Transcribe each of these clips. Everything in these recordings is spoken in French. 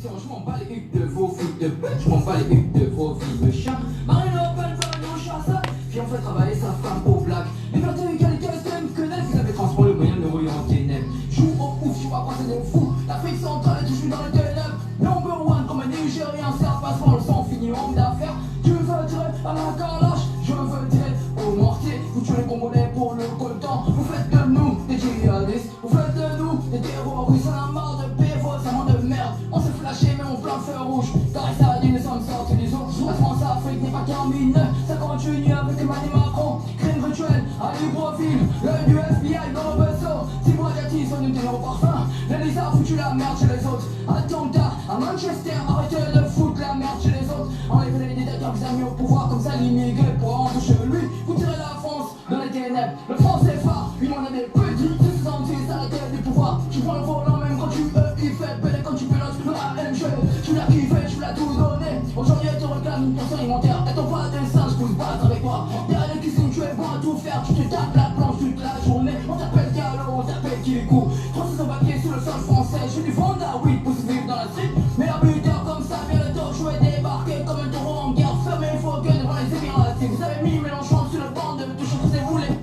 prostitution, je m'en bats les huttes de vos filles de pute, je m'en bats les huttes de vos filles de chiens. Marine Le Pen veut nous chasser, puis on fait travailler sa femme pour blague. Liberté, égalité, c'est une quenelle, vous avez transformé le moyen de nourrir en ténèbres. Joue au ouf, je suis pas passé de fou, l'Afrique centrale est toujours dans les ténèbres. Number one comme un Nigérien, ça passe par le sang, fini homme d'affaires. Tu veux tirer à la calache, je veux tirer au mortier. Vous tuez les Congolais pour le coltan, vous faites de nous des djihadistes, vous faites de nous des terroristes. On a marre de pévos, ça ment de merde. On s'est flashé mais on plein de feu rouge. Car ça dit nous sommes sortis des eaux. La France-Afrique n'est pas terminée, ça continue avec Emmanuel Macron. Crime rituel à Libreville, l'œil du FBI dans le vaisseau. Si moi j'attise, on nous au parfum. L'Elisa a foutu la merde chez les autres. Attentat à Manchester, arrêtez de foutre la merde chez les autres. Enlevez les dictateurs qui ont mis au pouvoir, comme ça l'immigré pour rentrer chez lui. Vous tirez la France dans les ténèbres. Le franc c'est phare, une monnaie des petits. Tu te sens à la tête du pouvoir. Tu prends le volant même quand tu il fait belle quand tu pilotes le AMG. Tu l'as kiffé, tu l'as tout donné. Aujourd'hui elle te réclame une pension alimentaire. Et ton pas de singe pour se battre avec toi. Y'a des cuisines, tu es bon à tout faire. Tu te tapes la planche toute la journée. On t'appelle Gallo, on t'appelle Kilikou. 300 papiers sur le sol français. J'ai du Vonda, oui, pour se vivre dans la street. Mais un buteur comme ça vient le dos. Je vais débarquer comme un taureau en guerre. Fermez vos gueules devant les Émirats. Si vous avez mis Mélenchon sur le banc de toucher tous ces boulets.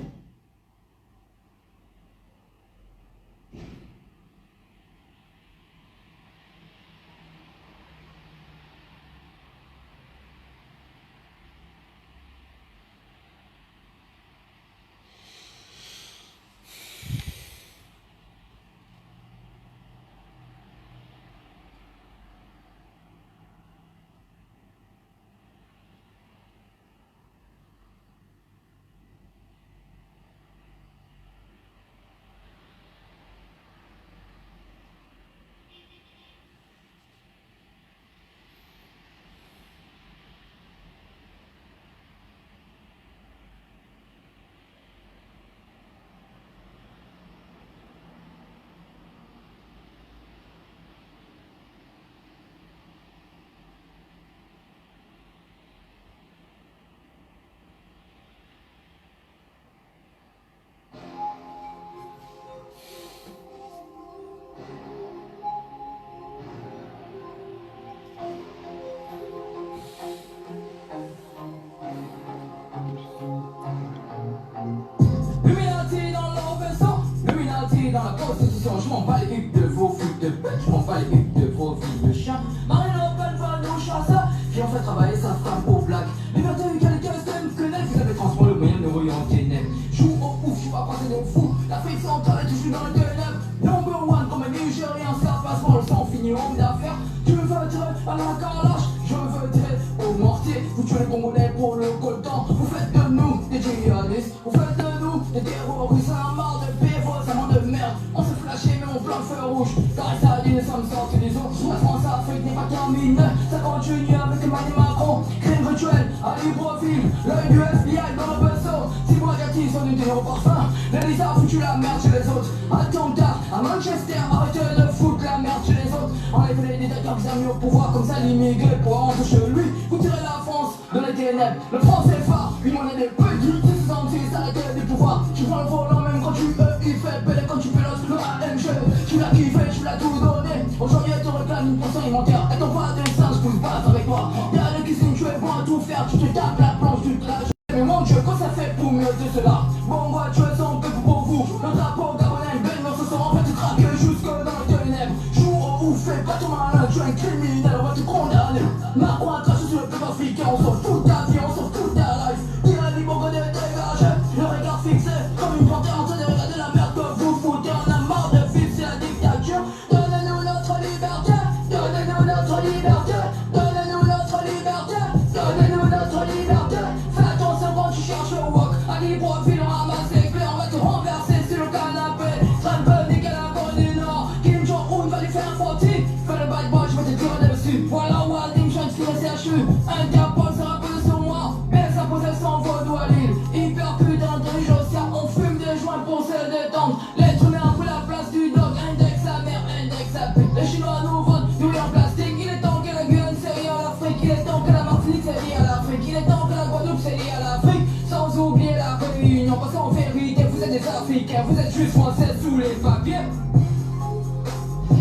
Dans la constitution, je m'en bats les huttes de vos filles de pute, je m'en bats les huttes de vos filles de chiens. Marine Le Pen veut nous chasser, puis on fait travailler sa femme pour blague. Liberté, égalité, c'est une quenelle, vous avez transformé le moyen de nourrir en ténèbres. Joue au ouf, je suis pas passé de fou, l'Afrique centrale est toujours dans les ténèbres. Number one comme un Nigérien, ça passe par le sang, fini homme d'affaires. Tu veux tirer à la calache, je veux tirer au mortier. Vous tuez les Congolais pour le coltan, vous faites de nous des djihadistes, vous faites de nous des terroristes. On a marre de pévos, ça ment de merde. On s'est flashé mais on plein de feu rouge. Car ça dit nous sommes sortis des eaux. La France-Afrique n'est pas terminée, ça continue avec Emmanuel Macron. Crime rituel à Libreville, l'œil du FBI dans le vaisseau. Si moi j'attise, on nous au parfum. L'Elisa a foutu la merde chez les autres. Attentat à Manchester, arrêtez de foutre la merde chez les autres. Enlevez les dictateurs qui ont mis au pouvoir, comme ça l'immigré pour rentrer chez lui. Vous tirez la France dans les ténèbres. Le franc c'est phare, une monnaie des petits. Tu te sens à la tête du pouvoir. Tu prends le volant même quand tu il fait belle quand tu pilotes le AMG. Tu l'as kiffé, tu l'as tout donné. Aujourd'hui elle te réclame une pension alimentaire. Et ton pas de singe pour se battre avec toi. Y'a des cuisines, tu es bon à tout faire. Tu te tapes la planche toute la journée. Mais mon Dieu, quand ça fait pour mieux de cela. Bon moi tu es sans peu pour vous. Le drapeau gabonais, belle non ce soir. En fait tu traques jusque dans les ténèbres. Joue au ouf, fais pas ton malin. Tu es un criminel, on va te condamner. Macron a craché sur le peuple africain. On s'en fout de ta vie, on s'en fout de ta life. Tire les libres de dégager. Le regard fixé comme une panthère en train de regarder la merde que vous foutez. On a marre de vivre, c'est la dictature. Donnez-nous notre liberté. Donnez-nous notre liberté. Donnez-nous notre liberté. Donnez-nous notre liberté. Fais attention quand tu cherches le wok. À Libreville, on ramasse les clés. On va te renverser sur le canapé. Trump, nickel la Corée du Nord. Kim Jong-un va lui faire un frotti. Fais le bad boy, je vais te tirer dessus. Voilà où Adim Chance qui le CHU. Interpol sera posé sur moi. Mais sa possession vaut à l'île. Hyper putain d'intelligentsia. On fume des joints pour se détendre. L'être humain a pris la place du dog. Index sa mère, index sa pute. Les Chinois nous vendent du riz en plastique. Il est temps que la Guyane c'est lié à l'Afrique. Il est temps que la Martinique c'est lié à l'Afrique. Il est temps que la Guadeloupe c'est lié à l'Afrique. Sans oublier la Réunion. Parce qu'en vérité vous êtes des Africains. Vous êtes juste français sous les papiers.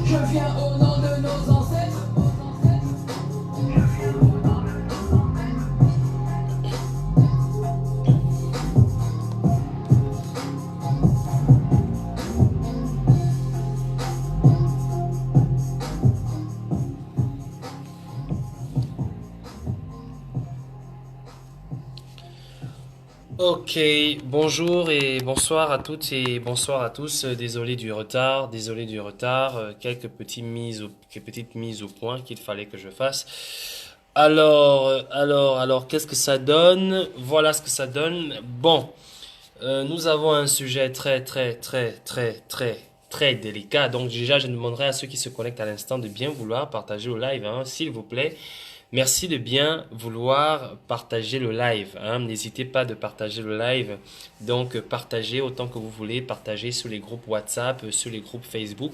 Je viens au nom de nos ancêtres. Ok, bonjour et bonsoir à toutes et bonsoir à tous. Désolé du retard, désolé du retard. Quelques petites mises au point qu'il fallait que je fasse. Alors, qu'est-ce que ça donne? Voilà ce que ça donne. Bon, nous avons un sujet très délicat. Donc déjà, je demanderai à ceux qui se connectent à l'instant de bien vouloir partager au live, hein, s'il vous plaît. Merci de bien vouloir partager le live, hein. N'hésitez pas de partager le live. Donc, partagez autant que vous voulez. Partagez sur les groupes WhatsApp, sur les groupes Facebook.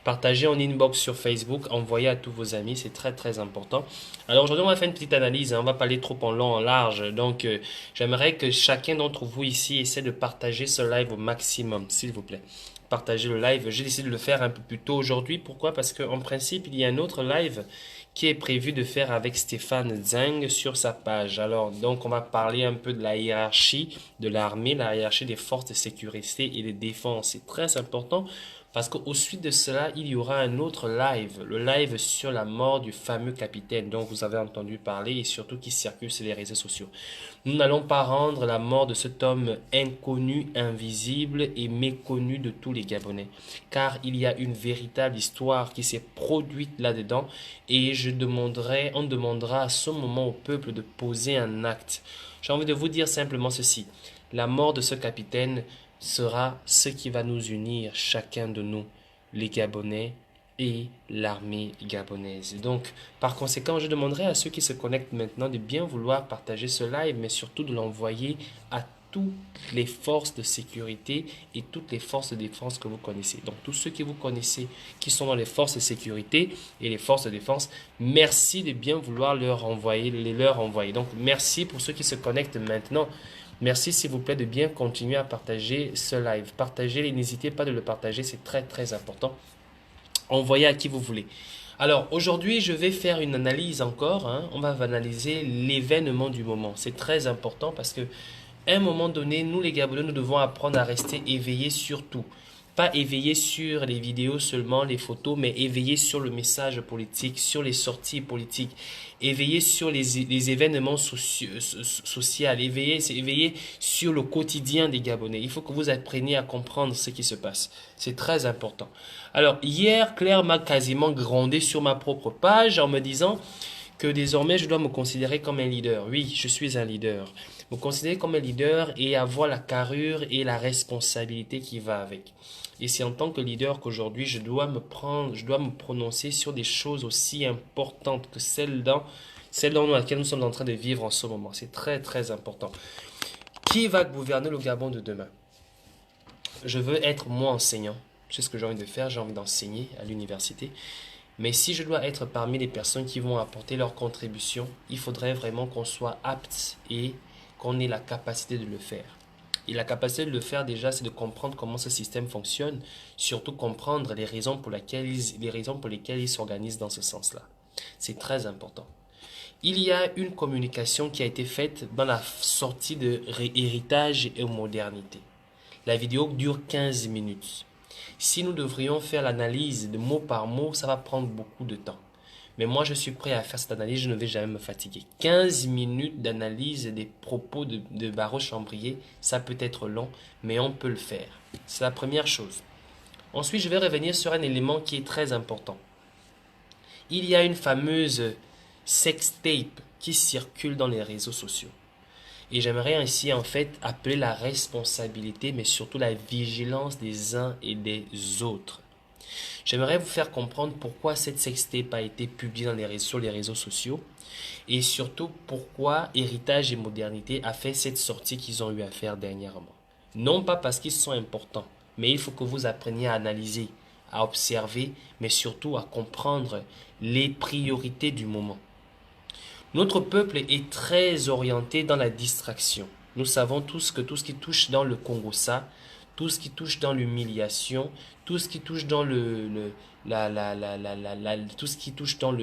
Partagez en inbox sur Facebook. Envoyez à tous vos amis. C'est très important. Alors, aujourd'hui, on va faire une petite analyse, hein. On va pas aller trop en long, en large. Donc, j'aimerais que chacun d'entre vous ici essaie de partager ce live au maximum, s'il vous plaît. Partagez le live. J'ai décidé de le faire un peu plus tôt aujourd'hui. Pourquoi? Parce qu'en principe, il y a un autre live qui est prévu de faire avec Stéphane Zeng sur sa page. Alors, donc, on va parler un peu de la hiérarchie de l'armée, la hiérarchie des forces de sécurité et de défense. C'est très important parce qu'au suite de cela, il y aura un autre live, le live sur la mort du fameux capitaine dont vous avez entendu parler et surtout qui circule sur les réseaux sociaux. Nous n'allons pas rendre la mort de cet homme inconnu, invisible et méconnu de tous les Gabonais, car il y a une véritable histoire qui s'est produite là-dedans et on demandera à ce moment au peuple de poser un acte. J'ai envie de vous dire simplement ceci. La mort de ce capitaine sera ce qui va nous unir, chacun de nous, les Gabonais et l'armée gabonaise. Donc, par conséquent, je demanderai à ceux qui se connectent maintenant de bien vouloir partager ce live, mais surtout de l'envoyer à toutes les forces de sécurité et toutes les forces de défense que vous connaissez. Donc, tous ceux que vous connaissez qui sont dans les forces de sécurité et les forces de défense, merci de bien vouloir leur envoyer. Donc, merci pour ceux qui se connectent maintenant. Merci s'il vous plaît de bien continuer à partager ce live. Partagez, n'hésitez pas de le partager, c'est très important. Envoyez à qui vous voulez. Alors aujourd'hui, je vais faire une analyse encore, hein. On va analyser l'événement du moment. C'est très important parce que à un moment donné, nous les Gabonais, nous devons apprendre à rester éveillés sur tout. Pas éveillés sur les vidéos seulement, les photos, mais éveillés sur le message politique, sur les sorties politiques, éveillés sur les événements sociaux, éveillés sur le quotidien des Gabonais. Il faut que vous appreniez à comprendre ce qui se passe. C'est très important. Alors, hier, Claire m'a quasiment grondé sur ma propre page en me disant que désormais je dois me considérer comme un leader. Oui, je suis un leader. Me considérer comme un leader et avoir la carrure et la responsabilité qui va avec. Et c'est en tant que leader qu'aujourd'hui je dois me prononcer sur des choses aussi importantes que celles dans laquelle nous sommes en train de vivre en ce moment. C'est très important. Qui va gouverner le Gabon de demain? Je veux être moi enseignant. C'est ce que j'ai envie de faire. J'ai envie d'enseigner à l'université. Mais si je dois être parmi les personnes qui vont apporter leur contribution, il faudrait vraiment qu'on soit apte et qu'on ait la capacité de le faire. Et la capacité de le faire déjà, c'est de comprendre comment ce système fonctionne, surtout comprendre les raisons pour lesquelles ils s'organisent dans ce sens-là. C'est très important. Il y a une communication qui a été faite dans la sortie de héritage et modernité. La vidéo dure 15 minutes. Si nous devrions faire l'analyse de mot par mot, ça va prendre beaucoup de temps. Mais moi, je suis prêt à faire cette analyse, je ne vais jamais me fatiguer. 15 minutes d'analyse des propos de Barreau Chambrier, ça peut être long, mais on peut le faire. C'est la première chose. Ensuite, je vais revenir sur un élément qui est très important. Il y a une fameuse sextape qui circule dans les réseaux sociaux. Et j'aimerais ainsi en fait appeler la responsabilité, mais surtout la vigilance des uns et des autres. J'aimerais vous faire comprendre pourquoi cette sextape a été publiée sur les réseaux sociaux et surtout pourquoi Héritage et Modernité a fait cette sortie qu'ils ont eu à faire dernièrement. Non pas parce qu'ils sont importants, mais il faut que vous appreniez à analyser, à observer, mais surtout à comprendre les priorités du moment. Notre peuple est très orienté dans la distraction. Nous savons tous que tout ce qui touche dans le Congo-ça, tout ce qui touche dans l'humiliation, tout ce qui touche dans tout ce qui touche dans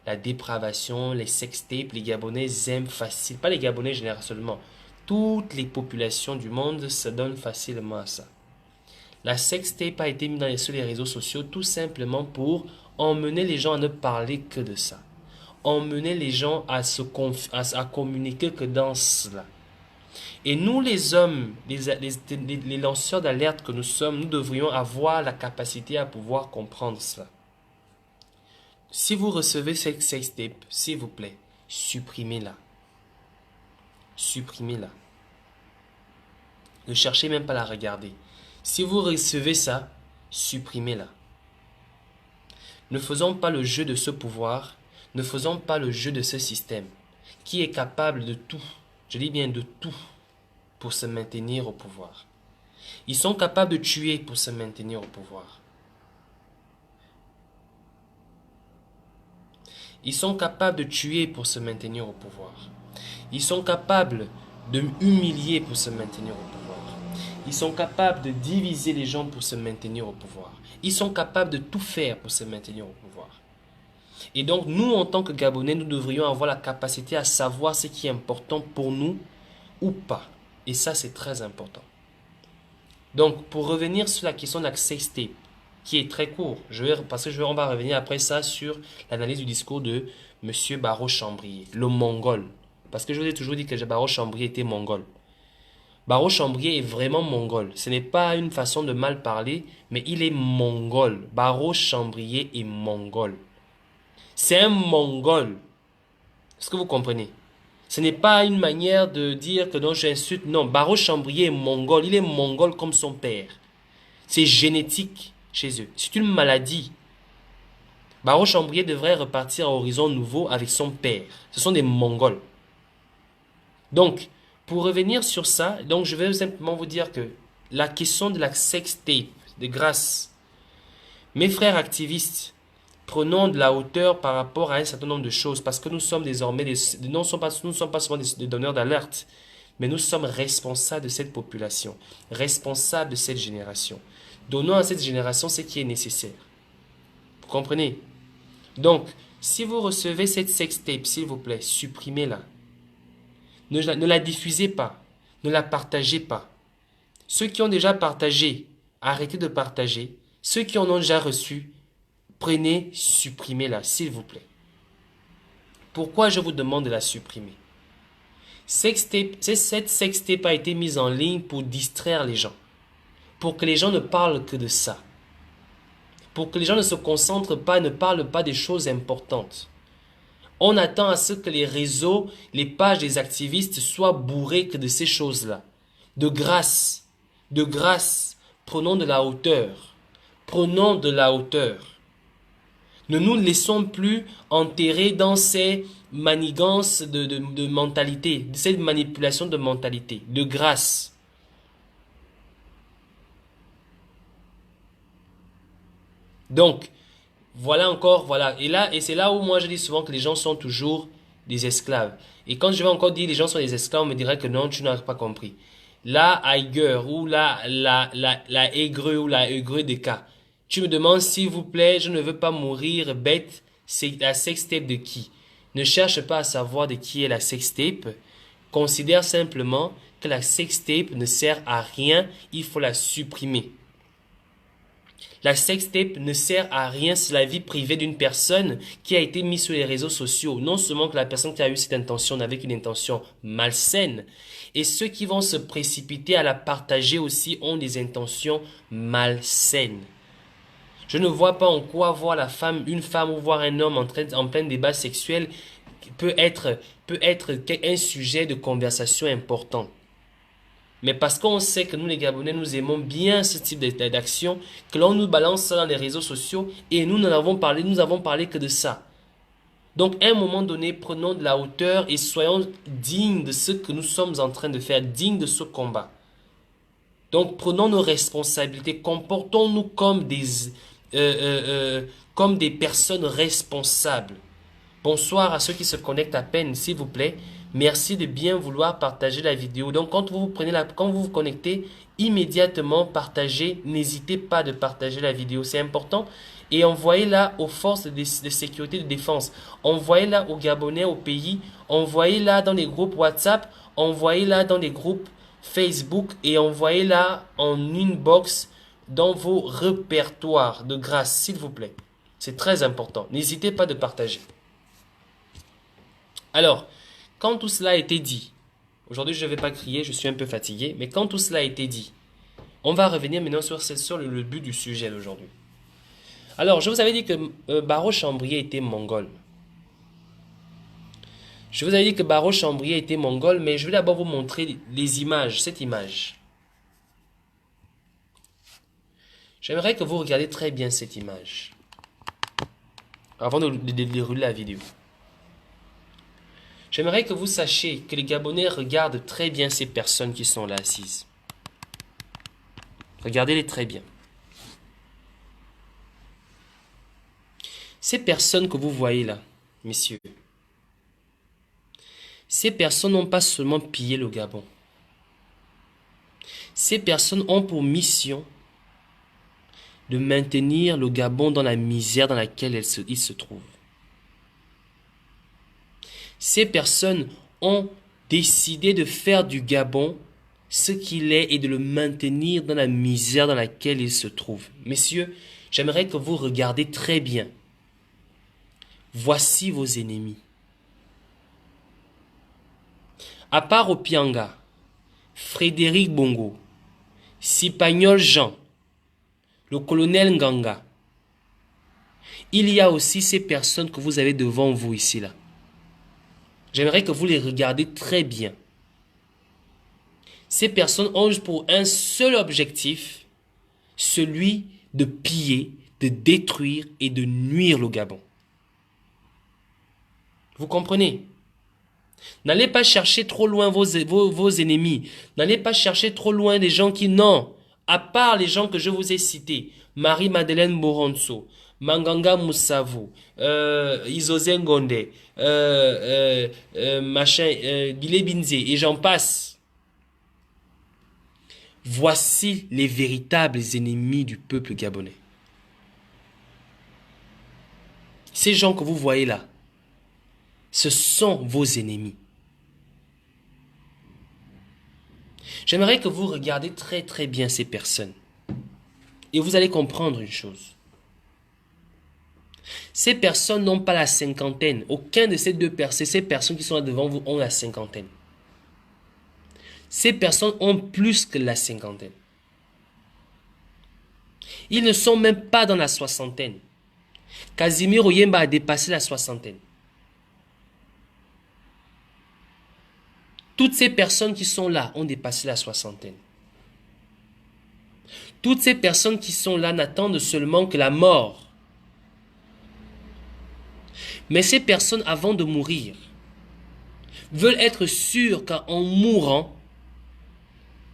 la dépravation, les sextapes, les Gabonais aiment facile, pas les Gabonais généralement seulement, toutes les populations du monde se donnent facilement à ça. La sextape a été mise sur les réseaux sociaux tout simplement pour emmener les gens à ne parler que de ça. Emmener les gens à communiquer que dans cela. Et nous, les hommes, les lanceurs d'alerte que nous sommes, nous devrions avoir la capacité à pouvoir comprendre cela. Si vous recevez cette sextape, s'il vous plaît, supprimez-la. Supprimez-la. Ne cherchez même pas à la regarder. Si vous recevez ça, supprimez-la. Ne faisons pas le jeu de ce pouvoir, ne faisons pas le jeu de ce système qui est capable de tout, je dis bien de tout, pour se maintenir au pouvoir. Ils sont capables de tuer pour se maintenir au pouvoir. Ils sont capables de tuer pour se maintenir au pouvoir. Ils sont capables de humilier pour se maintenir au pouvoir. Ils sont capables de diviser les gens pour se maintenir au pouvoir. Ils sont capables de tout faire pour se maintenir au pouvoir. Et donc, nous, en tant que Gabonais, nous devrions avoir la capacité à savoir ce qui est important pour nous ou pas. Et ça, c'est très important. Donc, pour revenir sur la question de la sextape, qui est très court, parce que on va revenir après ça sur l'analyse du discours de M. Barreau-Chambrier, le Mongol. Parce que je vous ai toujours dit que Barreau-Chambrier était mongol. Barreau-Chambrier est vraiment mongol. Ce n'est pas une façon de mal parler, mais il est mongol. Barreau-Chambrier est mongol. C'est un mongol. Est-ce que vous comprenez? Ce n'est pas une manière de dire que non, j'insulte. Non, Barreau-Chambrier est mongol. Il est mongol comme son père. C'est génétique chez eux. C'est une maladie. Barreau-Chambrier devrait repartir à horizon nouveau avec son père. Ce sont des mongols. Donc, pour revenir sur ça, donc je vais simplement vous dire que la question de la sextape, de grâce, mes frères activistes, prenons de la hauteur par rapport à un certain nombre de choses, parce que nous sommes désormais, nous ne sommes pas seulement des donneurs d'alerte, mais nous sommes responsables de cette population, responsables de cette génération. Donnons à cette génération ce qui est nécessaire. Vous comprenez? Donc, si vous recevez cette sextape, s'il vous plaît, supprimez-la. Ne la diffusez pas, ne la partagez pas. Ceux qui ont déjà partagé, arrêtez de partager. Ceux qui en ont déjà reçu, prenez, supprimez-la, s'il vous plaît. Pourquoi je vous demande de la supprimer? Cette sextape a été mise en ligne pour distraire les gens. Pour que les gens ne parlent que de ça. Pour que les gens ne se concentrent pas, ne parlent pas des choses importantes. On attend à ce que les réseaux, les pages des activistes soient bourrées que de ces choses-là. De grâce, prenons de la hauteur. Prenons de la hauteur. Ne nous laissons plus enterrer dans ces manigances de mentalité, de cette manipulation de mentalité, de grâce. Donc, voilà encore, voilà. Et c'est là où moi je dis souvent que les gens sont toujours des esclaves. Et quand je vais encore dire les gens sont des esclaves, on me dirait que non, tu n'as pas compris. La Aiger ou la Aigreux ou la Aigreux des cas. Tu me demandes s'il vous plaît, je ne veux pas mourir bête, c'est la sextape de qui? Ne cherche pas à savoir de qui est la sextape. Considère simplement que la sextape ne sert à rien, il faut la supprimer. La sextape ne sert à rien, c'est la vie privée d'une personne qui a été mise sur les réseaux sociaux. Non seulement que la personne qui a eu cette intention n'avait qu'une intention malsaine, et ceux qui vont se précipiter à la partager aussi ont des intentions malsaines. Je ne vois pas en quoi voir une femme ou voir un homme en plein débat sexuel peut être un sujet de conversation important. Mais parce qu'on sait que nous les Gabonais, nous aimons bien ce type d'action, que l'on nous balance ça dans les réseaux sociaux et nous avons parlé que de ça. Donc à un moment donné, prenons de la hauteur et soyons dignes de ce que nous sommes en train de faire, dignes de ce combat. Donc prenons nos responsabilités, comportons-nous comme des personnes responsables. Bonsoir à ceux qui se connectent à peine, s'il vous plaît. Merci de bien vouloir partager la vidéo. Donc, quand vous vous connectez, immédiatement partagez. N'hésitez pas de partager la vidéo. C'est important. Et envoyez-la aux forces de sécurité et de défense. Envoyez-la aux Gabonais, au pays. Envoyez-la dans les groupes WhatsApp. Envoyez-la dans les groupes Facebook. Et envoyez-la en inbox dans vos répertoires de grâce, s'il vous plaît. C'est très important. N'hésitez pas de partager. Alors, quand tout cela a été dit, Aujourd'hui, je ne vais pas crier, je suis un peu fatigué. Mais quand tout cela a été dit, on va revenir maintenant sur le but du sujet d'aujourd'hui. Alors, je vous avais dit que Baro-Chambrier était mongol. Je vous avais dit que Baro-Chambrier était mongol, mais je vais d'abord vous montrer les images, cette image. J'aimerais que vous regardiez très bien cette image, avant de dérouler la vidéo. J'aimerais que vous sachiez que les Gabonais regardent très bien ces personnes qui sont là assises. Regardez-les très bien. Ces personnes que vous voyez là, messieurs, ces personnes n'ont pas seulement pillé le Gabon. Ces personnes ont pour mission de maintenir le Gabon dans la misère dans laquelle il se trouve. Ces personnes ont décidé de faire du Gabon ce qu'il est et de le maintenir dans la misère dans laquelle il se trouve. Messieurs, j'aimerais que vous regardiez très bien. Voici vos ennemis. À part Opianga, Frédéric Bongo, Sipagnol Jean, le colonel Nganga, il y a aussi ces personnes que vous avez devant vous ici là. J'aimerais que vous les regardiez très bien. Ces personnes ont pour un seul objectif, celui de piller, de détruire et de nuire le Gabon. Vous comprenez? N'allez pas chercher trop loin vos ennemis. N'allez pas chercher trop loin des gens qui n'ont, à part les gens que je vous ai cités, Marie-Madeleine Moronso, Manganga Moussavou, Isozé Ngonde, Guilé Binze, et j'en passe. Voici les véritables ennemis du peuple gabonais. Ces gens que vous voyez là, ce sont vos ennemis. J'aimerais que vous regardiez très très bien ces personnes. Et vous allez comprendre une chose. Ces personnes n'ont pas la cinquantaine. Aucun de ces ces personnes qui sont là devant vous ont la cinquantaine. Ces personnes ont plus que la cinquantaine. Ils ne sont même pas dans la soixantaine. Casimiro Yemba a dépassé la soixantaine. Toutes ces personnes qui sont là ont dépassé la soixantaine. Toutes ces personnes qui sont là n'attendent seulement que la mort. Mais ces personnes, avant de mourir, veulent être sûres qu'en mourant,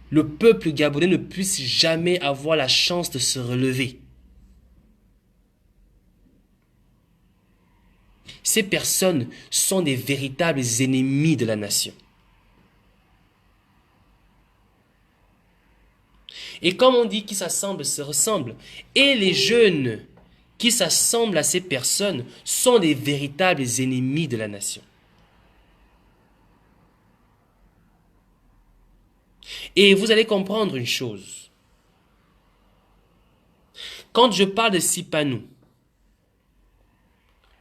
le peuple gabonais ne puisse jamais avoir la chance de se relever. Ces personnes sont des véritables ennemis de la nation. Et comme on dit qui s'assemble se ressemble, et les jeunes qui s'assemblent à ces personnes sont des véritables ennemis de la nation. Et vous allez comprendre une chose. Quand je parle de Sipanou,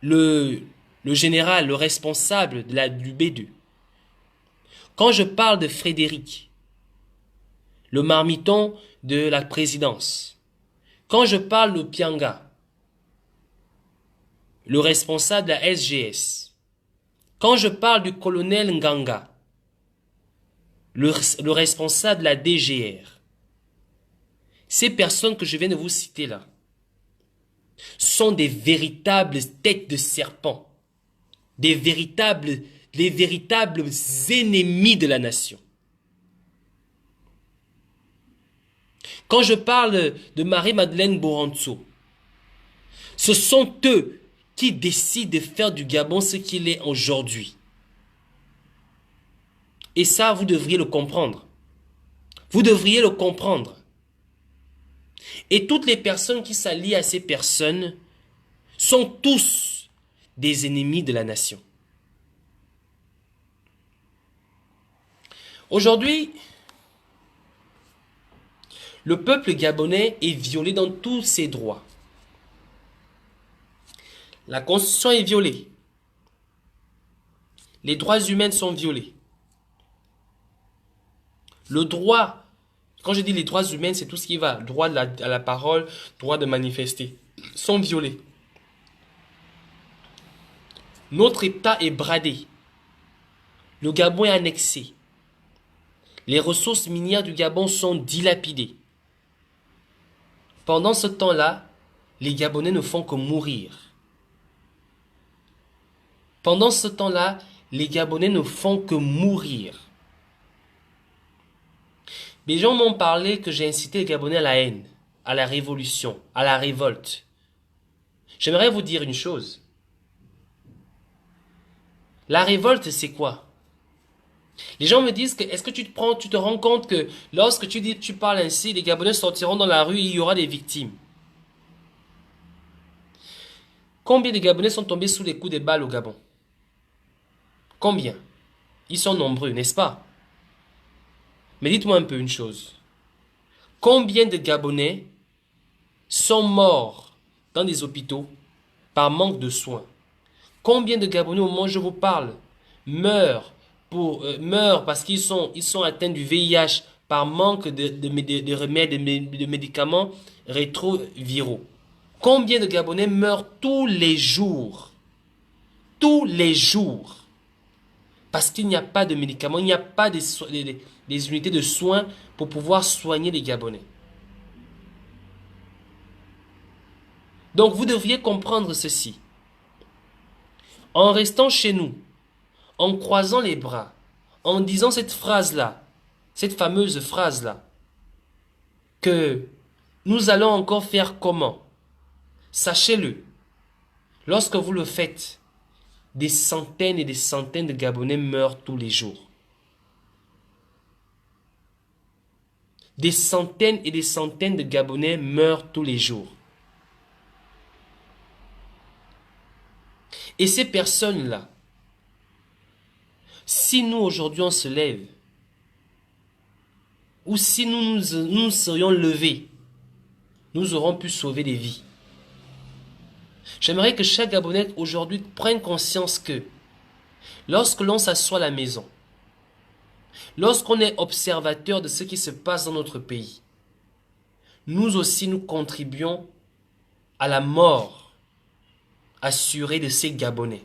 le général, le responsable du B2, quand je parle de Frédéric, le marmiton de la présidence, quand je parle de Pianga, le responsable de la SGS, quand je parle du colonel Nganga, le responsable de la DGR, ces personnes que je viens de vous citer là, sont des véritables têtes de serpent, des véritables ennemis de la nation. Quand je parle de Marie-Madeleine Boranzo, ce sont eux qui décident de faire du Gabon ce qu'il est aujourd'hui. Et ça, vous devriez le comprendre. Vous devriez le comprendre. Et toutes les personnes qui s'allient à ces personnes sont tous des ennemis de la nation. Aujourd'hui, le peuple gabonais est violé dans tous ses droits. La Constitution est violée. Les droits humains sont violés. Le droit, quand je dis les droits humains, c'est tout ce qui va. Droit à la parole, droit de manifester, sont violés. Notre État est bradé. Le Gabon est annexé. Les ressources minières du Gabon sont dilapidées. Pendant ce temps-là, les Gabonais ne font que mourir. Pendant ce temps-là, les Gabonais ne font que mourir. Les gens m'ont parlé que j'ai incité les Gabonais à la haine, à la révolution, à la révolte. J'aimerais vous dire une chose. La révolte, c'est quoi? Les gens me disent que est-ce que tu te rends compte que lorsque tu parles ainsi, les Gabonais sortiront dans la rue et il y aura des victimes. Combien de Gabonais sont tombés sous les coups de balles au Gabon? Combien? Ils sont nombreux, n'est-ce pas? Mais dites-moi un peu une chose. Combien de Gabonais sont morts dans des hôpitaux par manque de soins? Combien de Gabonais, au moment où je vous parle, meurent parce qu'ils sont atteints du VIH par manque de remèdes, de médicaments rétroviraux? Combien de Gabonais meurent tous les jours? Tous les jours. Parce qu'il n'y a pas de médicaments, il n'y a pas des unités de soins pour pouvoir soigner les Gabonais. Donc vous devriez comprendre ceci. En restant chez nous, en croisant les bras, en disant cette phrase-là, cette fameuse phrase-là, que nous allons encore faire comment? Sachez-le, lorsque vous le faites, des centaines et des centaines de Gabonais meurent tous les jours. Des centaines et des centaines de Gabonais meurent tous les jours. Et ces personnes-là, si nous aujourd'hui on se lève, ou si nous serions levés, nous aurons pu sauver des vies. J'aimerais que chaque Gabonais aujourd'hui prenne conscience que lorsque l'on s'assoit à la maison, lorsqu'on est observateur de ce qui se passe dans notre pays, nous aussi nous contribuons à la mort assurée de ces Gabonais.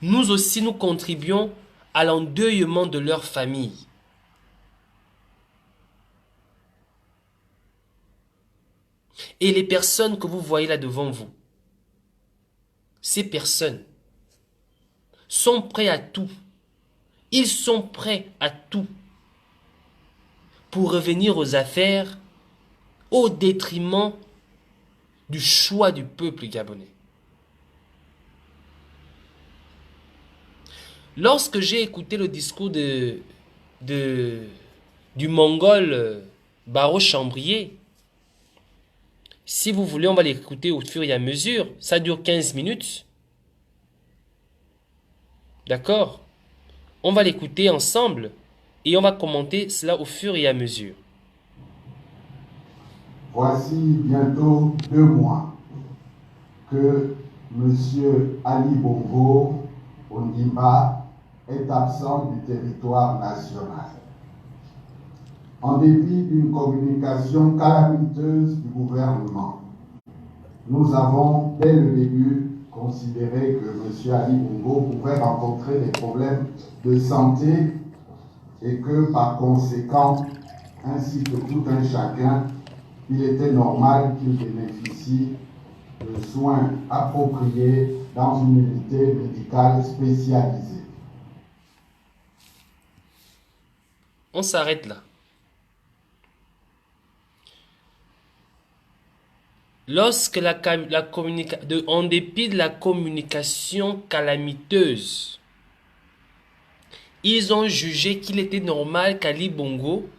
Nous aussi nous contribuons à l'endeuillement de leur famille. Et les personnes que vous voyez là devant vous, ces personnes sont prêts à tout. Ils sont prêts à tout pour revenir aux affaires au détriment du choix du peuple gabonais. Lorsque j'ai écouté le discours du Mongol Baro Chambrier, si vous voulez, on va l'écouter au fur et à mesure. Ça dure 15 minutes. D'accord? On va l'écouter ensemble et on va commenter cela au fur et à mesure. Voici bientôt 2 mois que M. Ali Bongo Ondimba est absent du territoire national. En dépit d'une communication calamiteuse du gouvernement, nous avons dès le début considéré que M. Ali Bongo pouvait rencontrer des problèmes de santé et que par conséquent, ainsi que tout un chacun, il était normal qu'il bénéficie de soins appropriés dans une unité médicale spécialisée. On s'arrête là. Lorsque en dépit de la communication calamiteuse, ils ont jugé qu'il était normal qu'Ali Bongo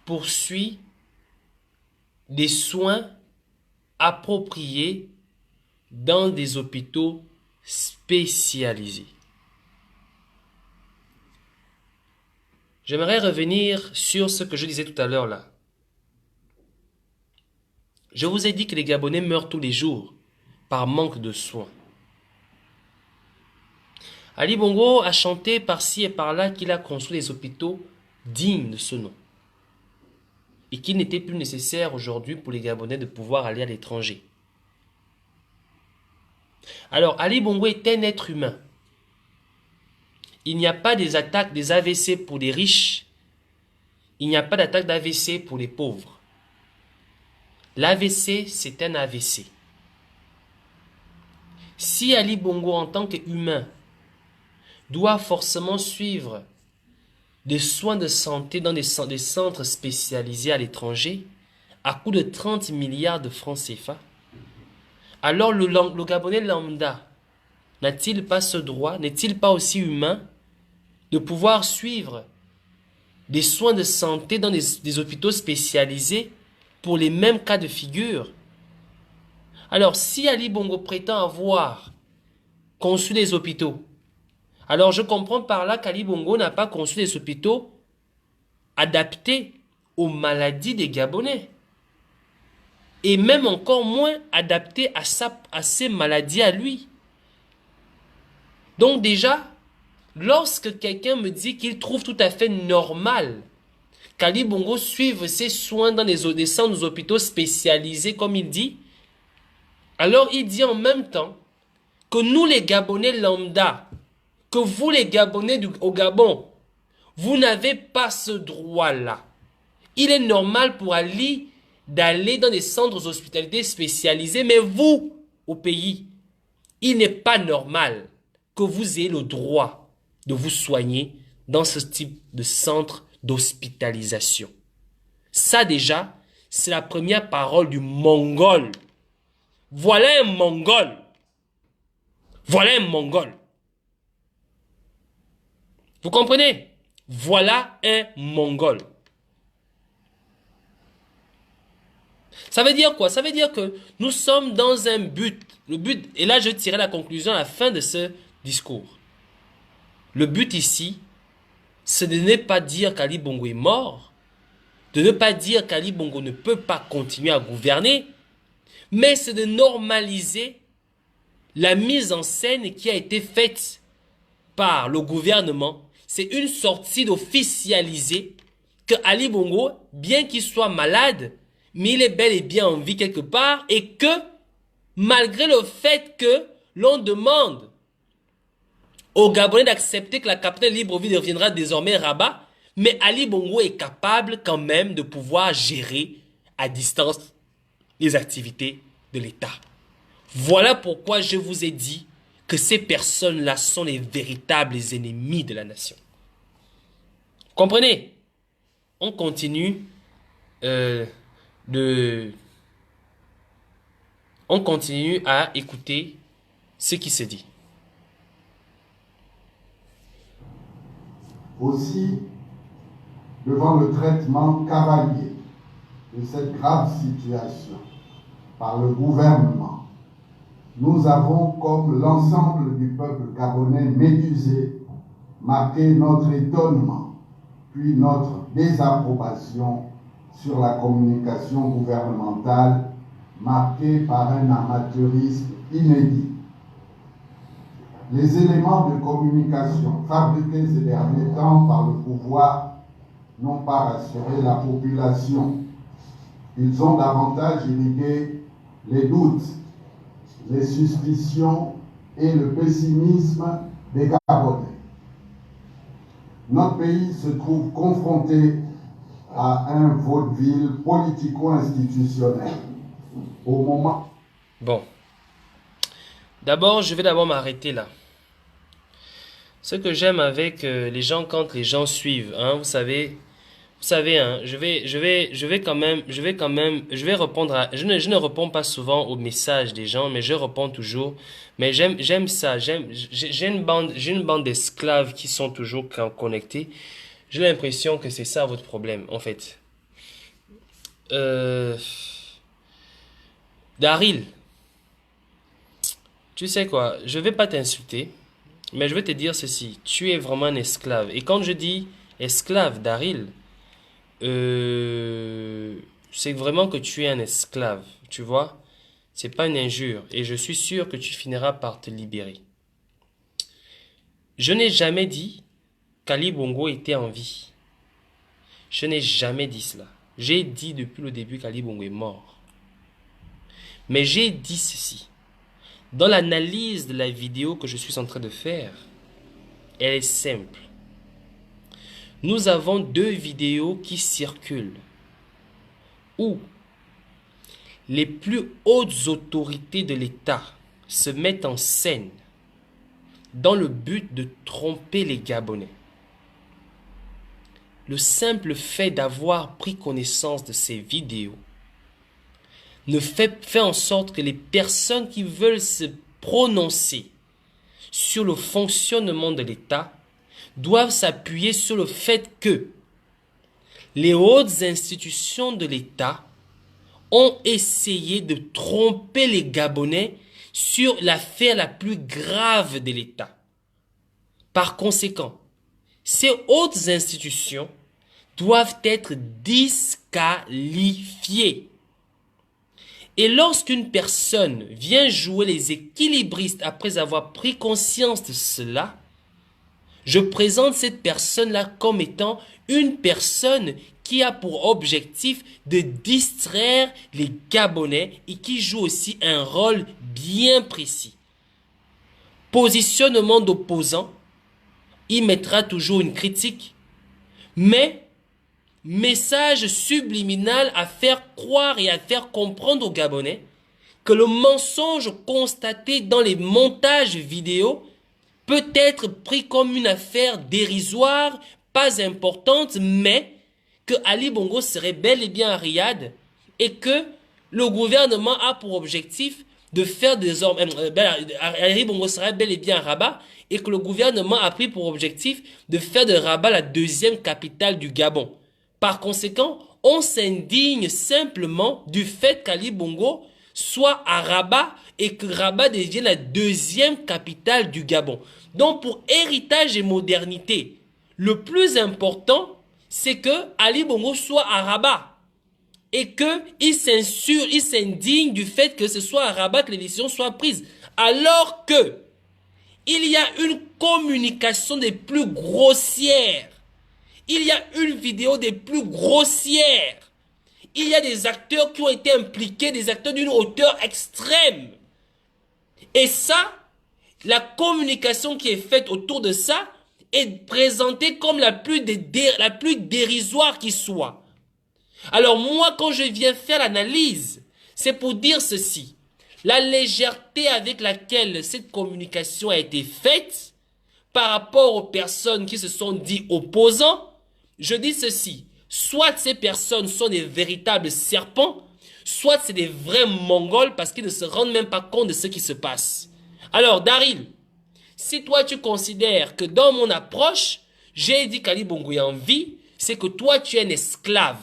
poursuit des soins appropriés dans des hôpitaux spécialisés. J'aimerais revenir sur ce que je disais tout à l'heure là. Je vous ai dit que les Gabonais meurent tous les jours par manque de soins. Ali Bongo a chanté par-ci et par-là qu'il a construit des hôpitaux dignes de ce nom. Et qu'il n'était plus nécessaire aujourd'hui pour les Gabonais de pouvoir aller à l'étranger. Alors, Ali Bongo est un être humain. Il n'y a pas des attaques, des AVC pour les riches. Il n'y a pas d'attaque d'AVC pour les pauvres. L'AVC, c'est un AVC. Si Ali Bongo, en tant qu'humain, doit forcément suivre des soins de santé dans des centres spécialisés à l'étranger, à coût de 30 milliards de francs CFA, alors le Gabonais lambda n'a-t-il pas ce droit, n'est-il pas aussi humain de pouvoir suivre des soins de santé dans des hôpitaux spécialisés pour les mêmes cas de figure? Alors, si Ali Bongo prétend avoir conçu des hôpitaux, alors je comprends par là qu'Ali Bongo n'a pas conçu des hôpitaux adaptés aux maladies des Gabonais. Et même encore moins adaptés à ses maladies à lui. Donc déjà, lorsque quelqu'un me dit qu'il trouve tout à fait normal qu'Ali Bongo suive ses soins dans des centres hôpitaux spécialisés, comme il dit, alors il dit en même temps que nous les Gabonais lambda, que vous les Gabonais au Gabon, vous n'avez pas ce droit-là. Il est normal pour Ali d'aller dans des centres hospitaliers spécialisés, mais vous, au pays, il n'est pas normal que vous ayez le droit de vous soigner dans ce type de centre d'hospitalisation. Ça déjà, c'est la première parole du Mongol. Voilà un Mongol. Voilà un Mongol. Vous comprenez? Voilà un Mongol. Ça veut dire quoi? Ça veut dire que nous sommes dans un but. Le but, et là je tirerai la conclusion à la fin de ce discours. Le but ici, c'est de ne pas dire qu'Ali Bongo est mort, de ne pas dire qu'Ali Bongo ne peut pas continuer à gouverner, mais c'est de normaliser la mise en scène qui a été faite par le gouvernement. C'est une sortie d'officialiser que Ali Bongo, bien qu'il soit malade, mais il est bel et bien en vie quelque part, et que malgré le fait que l'on demande aux Gabonais d'accepter que la capitale Libreville deviendra désormais Rabat, mais Ali Bongo est capable quand même de pouvoir gérer à distance les activités de l'État. Voilà pourquoi je vous ai dit que ces personnes-là sont les véritables ennemis de la nation. Comprenez? On continue on continue à écouter ce qui se dit. Aussi, devant le traitement cavalier de cette grave situation par le gouvernement, nous avons, comme l'ensemble du peuple gabonais médusé, marqué notre étonnement, puis notre désapprobation sur la communication gouvernementale marquée par un amateurisme inédit. Les éléments de communication fabriqués ces derniers temps par le pouvoir n'ont pas rassuré la population. Ils ont davantage irrigué les doutes, les suspicions et le pessimisme des Gabonais. Notre pays se trouve confronté à un vaudeville politico-institutionnel. Au moment... Bon. D'abord, je vais m'arrêter là. Ce que j'aime avec les gens, quand les gens suivent, hein, vous savez, hein, je vais répondre je ne réponds pas souvent aux messages des gens, mais je réponds toujours. Mais j'aime ça, j'ai une bande d'esclaves qui sont toujours connectés. J'ai l'impression que c'est ça votre problème, en fait. Daryl, tu sais quoi, je vais pas t'insulter, mais je vais te dire ceci. Tu es vraiment un esclave. Et quand je dis esclave, Daryl, c'est vraiment que tu es un esclave, tu vois. C'est pas une injure. Et je suis sûr que tu finiras par te libérer. Je n'ai jamais dit qu'Ali Bongo était en vie. Je n'ai jamais dit cela. J'ai dit depuis le début qu'Ali Bongo est mort. Mais j'ai dit ceci. Dans l'analyse de la vidéo que je suis en train de faire, elle est simple. Nous avons deux vidéos qui circulent où les plus hautes autorités de l'État se mettent en scène dans le but de tromper les Gabonais. Le simple fait d'avoir pris connaissance de ces vidéos fait en sorte que les personnes qui veulent se prononcer sur le fonctionnement de l'État doivent s'appuyer sur le fait que les hautes institutions de l'État ont essayé de tromper les Gabonais sur l'affaire la plus grave de l'État. Par conséquent, ces hautes institutions doivent être disqualifiées. Et lorsqu'une personne vient jouer les équilibristes après avoir pris conscience de cela, je présente cette personne-là comme étant une personne qui a pour objectif de distraire les Gabonais et qui joue aussi un rôle bien précis. Positionnement d'opposant, il mettra toujours une critique, mais message subliminal à faire croire et à faire comprendre aux Gabonais que le mensonge constaté dans les montages vidéo peut être pris comme une affaire dérisoire, pas importante, mais que Ali Bongo serait bel et bien à Riyad et que le gouvernement a pour objectif de faire désormais... Ali Bongo serait bel et bien à Rabat et que le gouvernement a pris pour objectif de faire de Rabat la deuxième capitale du Gabon. Par conséquent, on s'indigne simplement du fait qu'Ali Bongo soit à Rabat et que Rabat devienne la deuxième capitale du Gabon. Donc pour héritage et modernité, le plus important, c'est que Ali Bongo soit à Rabat et qu'il s'indigne du fait que ce soit à Rabat que les décisions soient prises. Alors que il y a une communication des plus grossières. Il y a une vidéo des plus grossières. Il y a des acteurs qui ont été impliqués, des acteurs d'une hauteur extrême. Et ça, la communication qui est faite autour de ça est présentée comme la plus dérisoire qui soit. Alors moi, quand je viens faire l'analyse, c'est pour dire ceci. La légèreté avec laquelle cette communication a été faite par rapport aux personnes qui se sont dit opposants, je dis ceci. Soit ces personnes sont des véritables serpents, soit c'est des vrais Mongols parce qu'ils ne se rendent même pas compte de ce qui se passe. Alors, Daryl, si toi tu considères que dans mon approche, j'ai dit qu'Ali Bongo est en vie, c'est que toi tu es un esclave.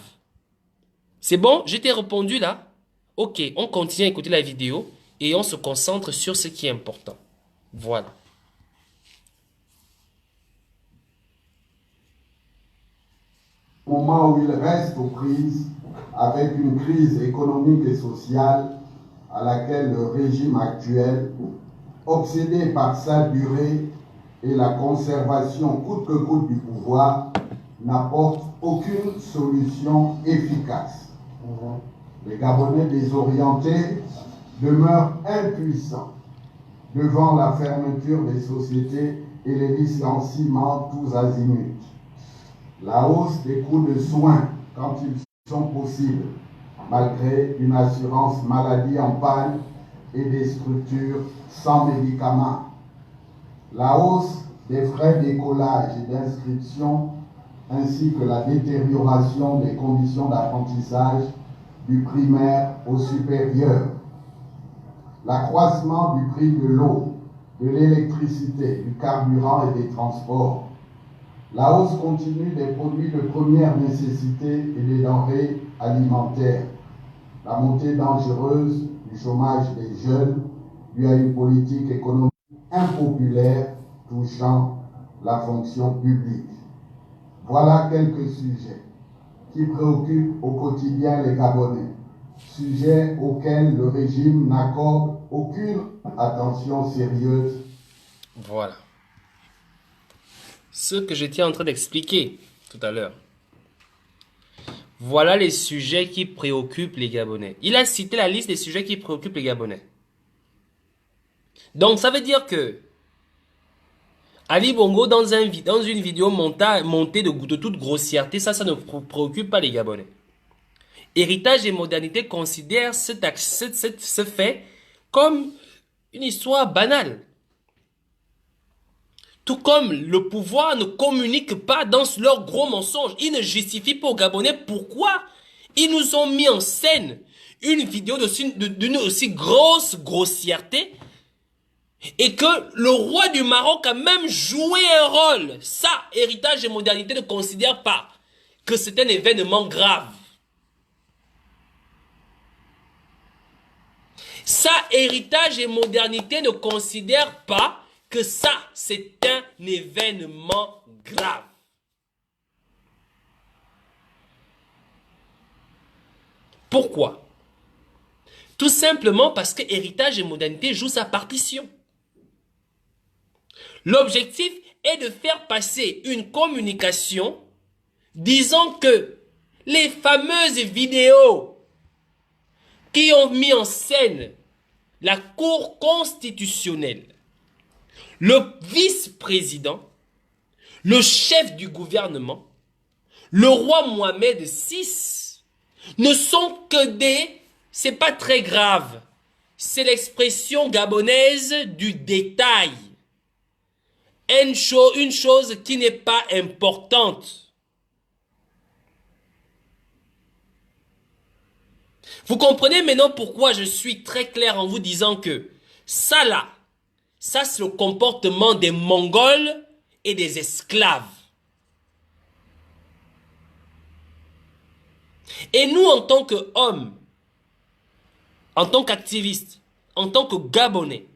C'est bon? Je t'ai répondu là? Ok, on continue à écouter la vidéo et on se concentre sur ce qui est important. Voilà. Au moment où il reste aux prises avec une crise économique et sociale à laquelle le régime actuel, obsédé par sa durée et la conservation coûte que coûte du pouvoir, n'apporte aucune solution efficace. Les Gabonais désorientés demeurent impuissants devant la fermeture des sociétés et les licenciements tous azimuts. La hausse des coûts de soins, quand ils sont possibles, malgré une assurance maladie en panne et des structures sans médicaments. La hausse des frais d'écolage et d'inscription, ainsi que la détérioration des conditions d'apprentissage du primaire au supérieur. L'accroissement du prix de l'eau, de l'électricité, du carburant et des transports. La hausse continue des produits de première nécessité et des denrées alimentaires. La montée dangereuse du chômage des jeunes due à une politique économique impopulaire touchant la fonction publique. Voilà quelques sujets qui préoccupent au quotidien les Gabonais, sujets auxquels le régime n'accorde aucune attention sérieuse. Voilà. ce que j'étais en train d'expliquer tout à l'heure. Voilà les sujets qui préoccupent les Gabonais. Il a cité la liste des sujets qui préoccupent les Gabonais. Donc, ça veut dire que Ali Bongo, dans une vidéo montée de toute grossièreté, ça ne préoccupe pas les Gabonais. Héritage et modernité considèrent ce fait comme une histoire banale. Tout comme le pouvoir ne communique pas dans leurs gros mensonges. Ils ne justifient pas aux Gabonais pourquoi ils nous ont mis en scène une vidéo d'une aussi grosse grossièreté et que le roi du Maroc a même joué un rôle. Ça, héritage et modernité ne considèrent pas que c'est un événement grave. Ça, héritage et modernité ne considèrent pas que ça, c'est un événement grave. Pourquoi? Tout simplement parce que héritage et modernité jouent sa partition. L'objectif est de faire passer une communication disant que les fameuses vidéos qui ont mis en scène la Cour constitutionnelle, le vice-président, le chef du gouvernement, le roi Mohamed VI, ne sont que des... C'est pas très grave. C'est l'expression gabonaise du détail. Une chose qui n'est pas importante. Vous comprenez maintenant pourquoi je suis très clair en vous disant que ça là, ça c'est le comportement des Mongols et des esclaves. Et nous en tant qu'hommes, en tant qu'activistes, en tant que Gabonais,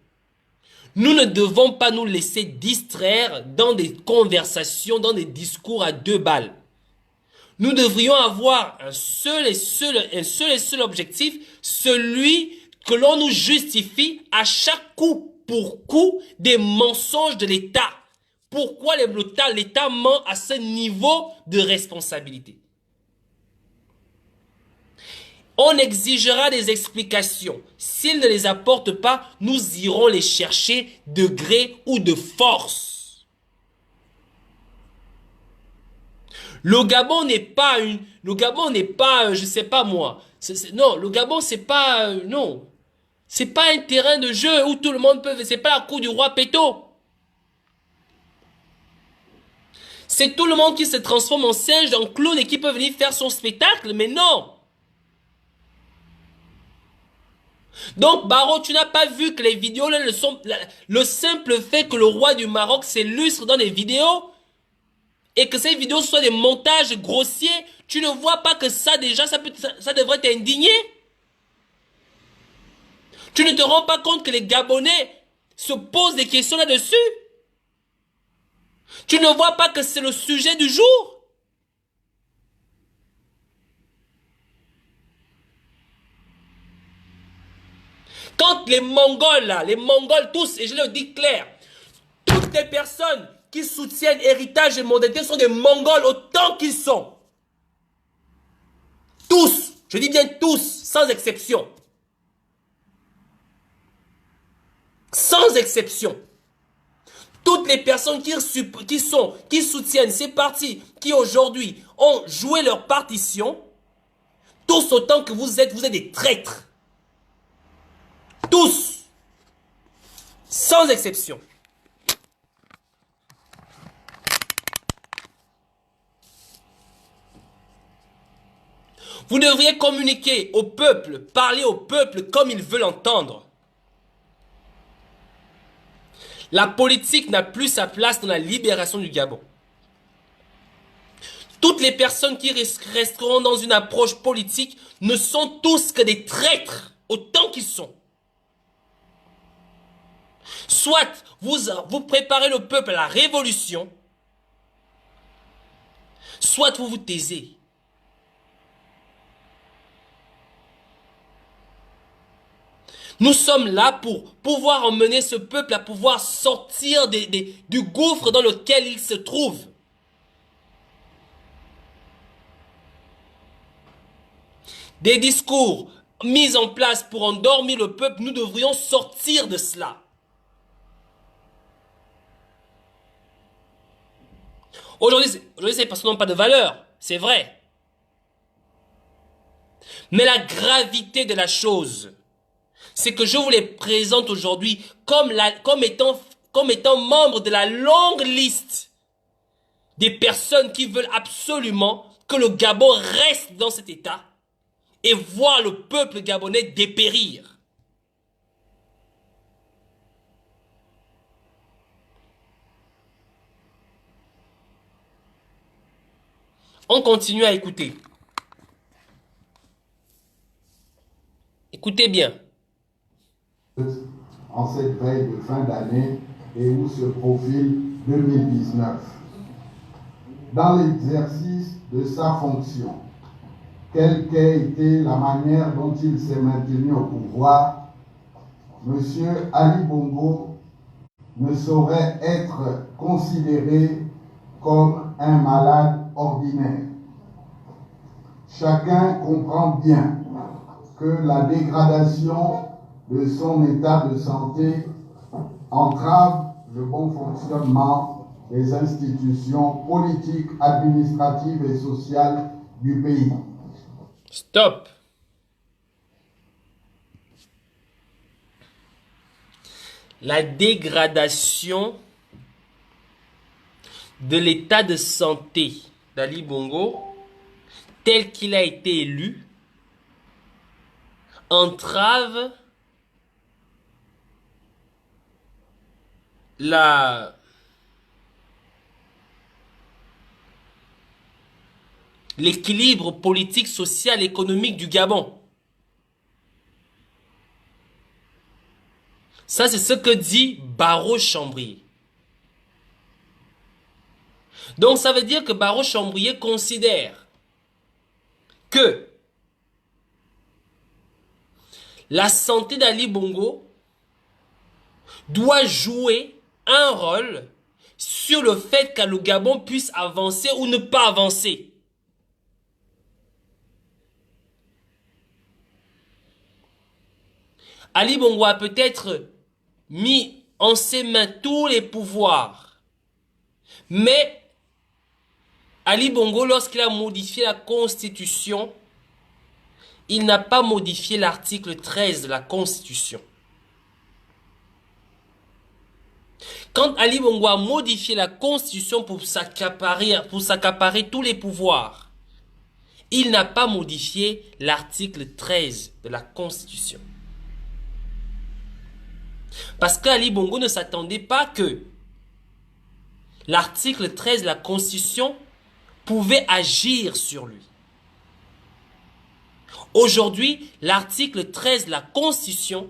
nous ne devons pas nous laisser distraire dans des conversations, dans des discours à 2 balles. Nous devrions avoir un seul et seul objectif, celui que l'on nous justifie à chaque coup pour coup des mensonges de l'État. Pourquoi l'État ment à ce niveau de responsabilité? On exigera des explications. S'ils ne les apportent pas, nous irons les chercher de gré ou de force. Le Gabon n'est pas je sais pas moi. Non, le Gabon c'est pas, non. C'est pas un terrain de jeu où tout le monde peut, c'est pas la cour du roi Péto. C'est tout le monde qui se transforme en singe, en clown et qui peut venir faire son spectacle, mais non. Donc, Baro, tu n'as pas vu que les vidéos, là, le simple fait que le roi du Maroc s'illustre dans les vidéos et que ces vidéos soient des montages grossiers, tu ne vois pas que ça, déjà, ça devrait t'indigner? Tu ne te rends pas compte que les Gabonais se posent des questions là-dessus? Tu ne vois pas que c'est le sujet du jour? Quand les Mongols, là, les Mongols tous, et je le dis clair, toutes les personnes qui soutiennent héritage et modernité sont des Mongols autant qu'ils sont. Tous, je dis bien tous, sans exception. Sans exception. Toutes les personnes qui soutiennent ces partis qui aujourd'hui ont joué leur partition, tous autant que vous êtes des traîtres. Tous, sans exception. Vous devriez communiquer au peuple, parler au peuple comme il veut l'entendre. La politique n'a plus sa place dans la libération du Gabon. Toutes les personnes qui resteront dans une approche politique ne sont tous que des traîtres, autant qu'ils sont. Soit vous préparez le peuple à la révolution, soit vous vous taisez. Nous sommes là pour pouvoir emmener ce peuple à pouvoir sortir du gouffre dans lequel il se trouve. Des discours mis en place pour endormir le peuple, nous devrions sortir de cela. Aujourd'hui, ces personnes n'ont pas de valeur, c'est vrai. Mais la gravité de la chose, c'est que je vous les présente aujourd'hui comme étant membres de la longue liste des personnes qui veulent absolument que le Gabon reste dans cet état et voir le peuple gabonais dépérir. On continue à écouter. Écoutez bien. En cette veille de fin d'année et où se profile 2019. Dans l'exercice de sa fonction, quelle qu'ait été la manière dont il s'est maintenu au pouvoir, M. Ali Bongo ne saurait être considéré comme un malade ordinaire. Chacun comprend bien que la dégradation de son état de santé entrave le bon fonctionnement des institutions politiques, administratives et sociales du pays. Stop. La dégradation de l'état de santé d'Ali Bongo, tel qu'il a été élu, entrave l'équilibre politique, social, économique du Gabon. Ça, c'est ce que dit Barreau-Chambrier. Donc, ça veut dire que Barreau-Chambrier considère que la santé d'Ali Bongo doit jouer un rôle sur le fait que le Gabon puisse avancer ou ne pas avancer. Ali Bongo a peut-être mis en ses mains tous les pouvoirs. Mais Ali Bongo, lorsqu'il a modifié la Constitution, il n'a pas modifié l'article 13 de la Constitution. Quand Ali Bongo a modifié la Constitution pour s'accaparer tous les pouvoirs, il n'a pas modifié l'article 13 de la Constitution. Parce qu'Ali Bongo ne s'attendait pas que l'article 13 de la Constitution pouvait agir sur lui. Aujourd'hui, l'article 13 de la Constitution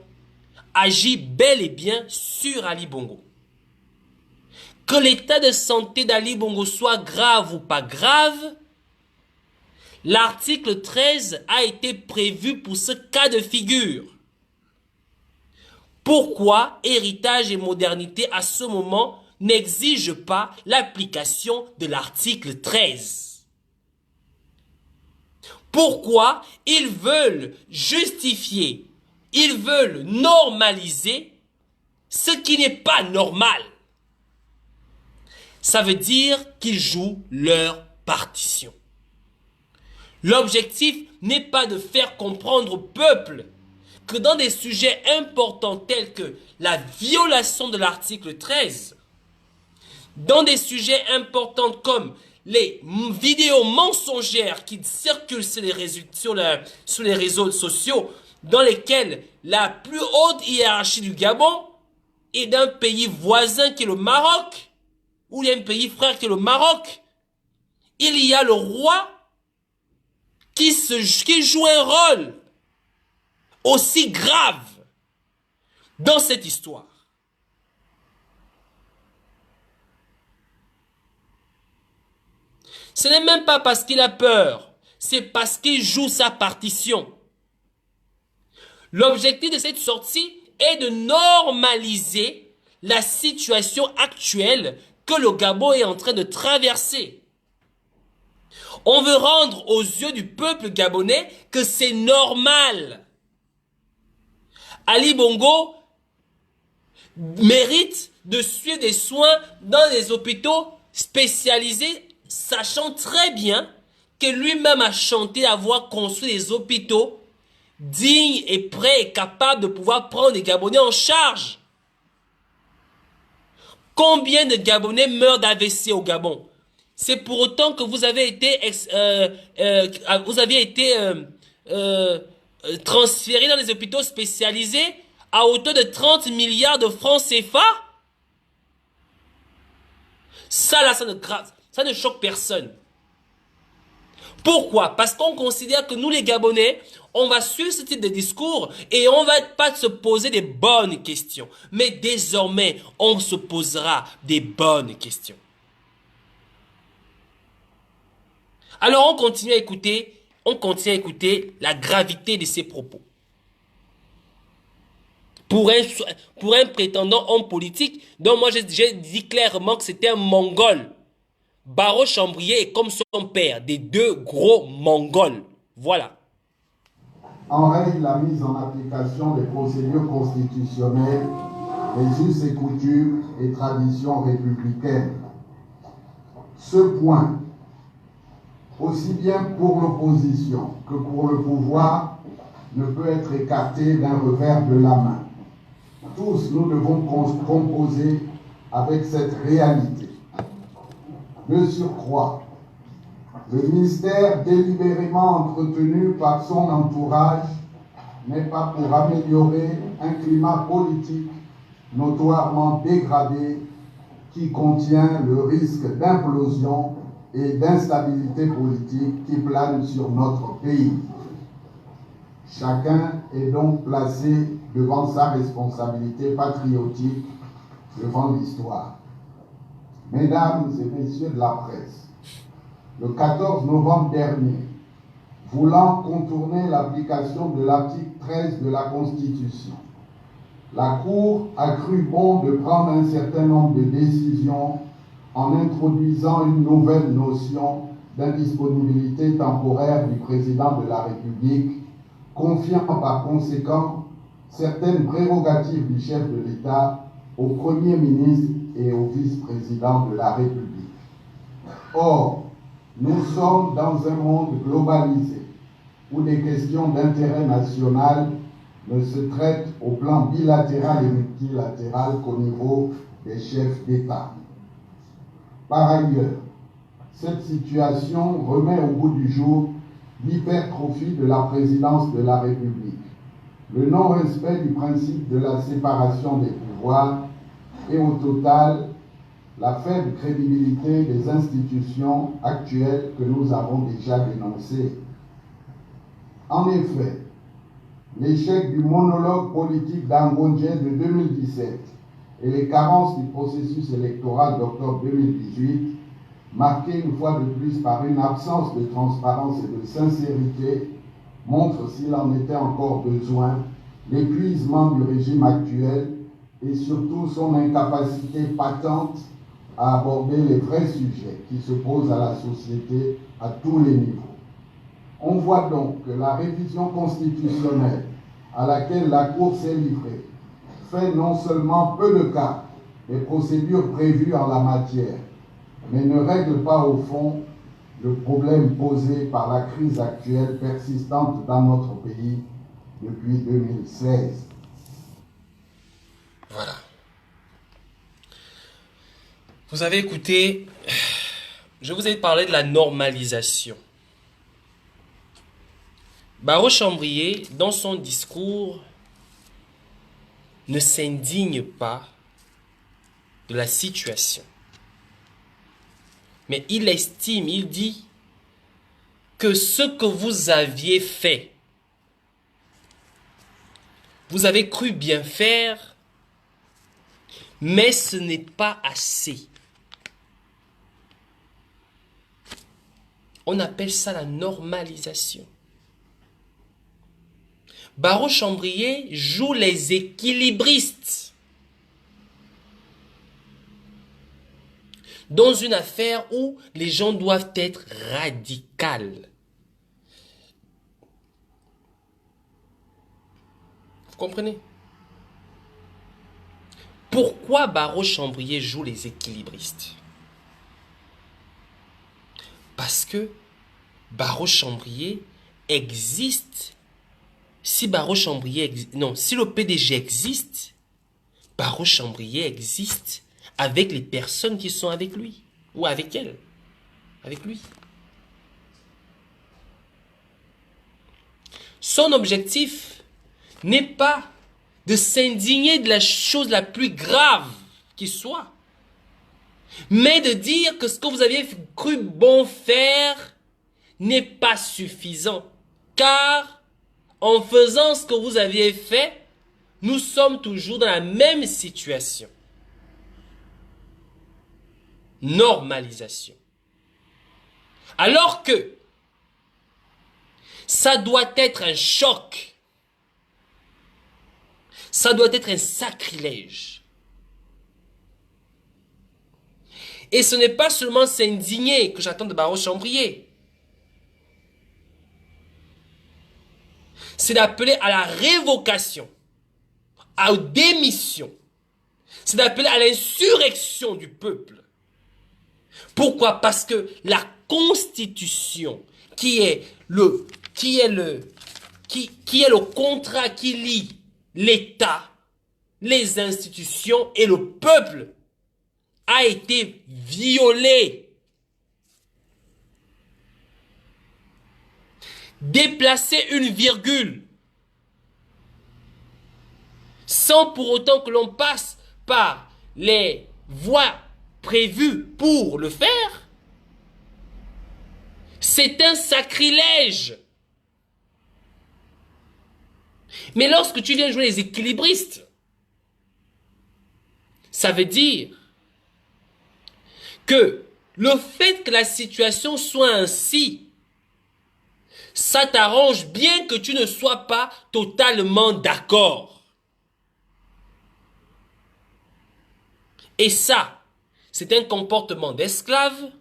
agit bel et bien sur Ali Bongo. Que l'état de santé d'Ali Bongo soit grave ou pas grave, l'article 13 a été prévu pour ce cas de figure. Pourquoi Héritage et Modernité à ce moment n'exigent pas l'application de l'article 13? Pourquoi ils veulent justifier, ils veulent normaliser ce qui n'est pas normal? Ça veut dire qu'ils jouent leur partition. L'objectif n'est pas de faire comprendre au peuple que dans des sujets importants tels que la violation de l'article 13, dans des sujets importants comme les vidéos mensongères qui circulent sur les réseaux sociaux, dans lesquels la plus haute hiérarchie du Gabon est d'un pays voisin qui est le Maroc, ou il y a un pays frère qui est le Maroc, il y a le roi qui joue un rôle aussi grave dans cette histoire. Ce n'est même pas parce qu'il a peur, c'est parce qu'il joue sa partition. L'objectif de cette sortie est de normaliser la situation actuelle que le Gabon est en train de traverser. On veut rendre aux yeux du peuple gabonais que c'est normal. Ali Bongo mérite de suivre des soins dans des hôpitaux spécialisés, sachant très bien que lui-même a chanté avoir construit des hôpitaux dignes et prêts et capables de pouvoir prendre les Gabonais en charge. Combien de Gabonais meurent d'AVC au Gabon? C'est pour autant que vous avez été, transféré dans les hôpitaux spécialisés à hauteur de 30 milliards de francs CFA. Ça là, ça ne choque personne. Pourquoi? Parce qu'on considère que nous les Gabonais, on va suivre ce type de discours et on va pas se poser des bonnes questions. Mais désormais, on se posera des bonnes questions. Alors on continue à écouter la gravité de ces propos. Pour un prétendant homme politique, dont moi j'ai dit clairement que c'était un Mongol. Barreau Chambrier est comme son père, des deux gros Mongols. Voilà. En règle la mise en application des procédures constitutionnelles, des us et coutumes et traditions républicaines. Ce point, aussi bien pour l'opposition que pour le pouvoir, ne peut être écarté d'un revers de la main. Tous, nous devons composer avec cette réalité. De surcroît, le mystère délibérément entretenu par son entourage n'est pas pour améliorer un climat politique notoirement dégradé qui contient le risque d'implosion et d'instabilité politique qui plane sur notre pays. Chacun est donc placé devant sa responsabilité patriotique devant l'histoire. Mesdames et messieurs de la presse, le 14 novembre dernier, voulant contourner l'application de l'article 13 de la Constitution, la Cour a cru bon de prendre un certain nombre de décisions en introduisant une nouvelle notion d'indisponibilité temporaire du président de la République, confiant par conséquent certaines prérogatives du chef de l'État au Premier ministre et au vice-président de la République. Or, nous sommes dans un monde globalisé où des questions d'intérêt national ne se traitent au plan bilatéral et multilatéral qu'au niveau des chefs d'État. Par ailleurs, cette situation remet au goût du jour l'hypertrophie de la présidence de la République, le non-respect du principe de la séparation des pouvoirs et au total, la faible crédibilité des institutions actuelles que nous avons déjà dénoncées. En effet, l'échec du monologue politique d'Angonje de 2017 et les carences du processus électoral d'octobre 2018, marquées une fois de plus par une absence de transparence et de sincérité, montrent, s'il en était encore besoin, l'épuisement du régime actuel et surtout son incapacité patente à aborder les vrais sujets qui se posent à la société à tous les niveaux. On voit donc que la révision constitutionnelle à laquelle la Cour s'est livrée fait non seulement peu de cas des procédures prévues en la matière, mais ne règle pas au fond le problème posé par la crise actuelle persistante dans notre pays depuis 2016. Voilà. Vous avez écouté, je vous ai parlé de la normalisation. Barreau Chambrier, dans son discours, ne s'indigne pas de la situation. Mais il estime, il dit que ce que vous aviez fait, vous avez cru bien faire, mais ce n'est pas assez. On appelle ça la normalisation. Barreau Chambrier joue les équilibristes dans une affaire où les gens doivent être radicaux. Vous comprenez? Pourquoi Barreau Chambrier joue les équilibristes? Parce que Barreau Chambrier existe. Si Barreau Chambrier si le PDG existe, Barreau Chambrier existe avec les personnes qui sont avec lui ou avec elle, avec lui. Son objectif n'est pas de s'indigner de la chose la plus grave qui soit, mais de dire que ce que vous aviez cru bon faire n'est pas suffisant. Car en faisant ce que vous aviez fait, nous sommes toujours dans la même situation. Normalisation. Alors que ça doit être un choc. Ça doit être un sacrilège. Et ce n'est pas seulement s'indigner que j'attends de Barreau Chambrier. C'est d'appeler à la révocation, à la démission. C'est d'appeler à l'insurrection du peuple. Pourquoi? Parce que la Constitution, qui est le contrat qui lie l'État, les institutions et le peuple, a été violée. Déplacer une virgule sans pour autant que l'on passe par les voies prévues pour le faire, c'est un sacrilège. Mais lorsque tu viens jouer les équilibristes, ça veut dire que le fait que la situation soit ainsi, ça t'arrange bien que tu ne sois pas totalement d'accord. Et ça, c'est un comportement d'esclave.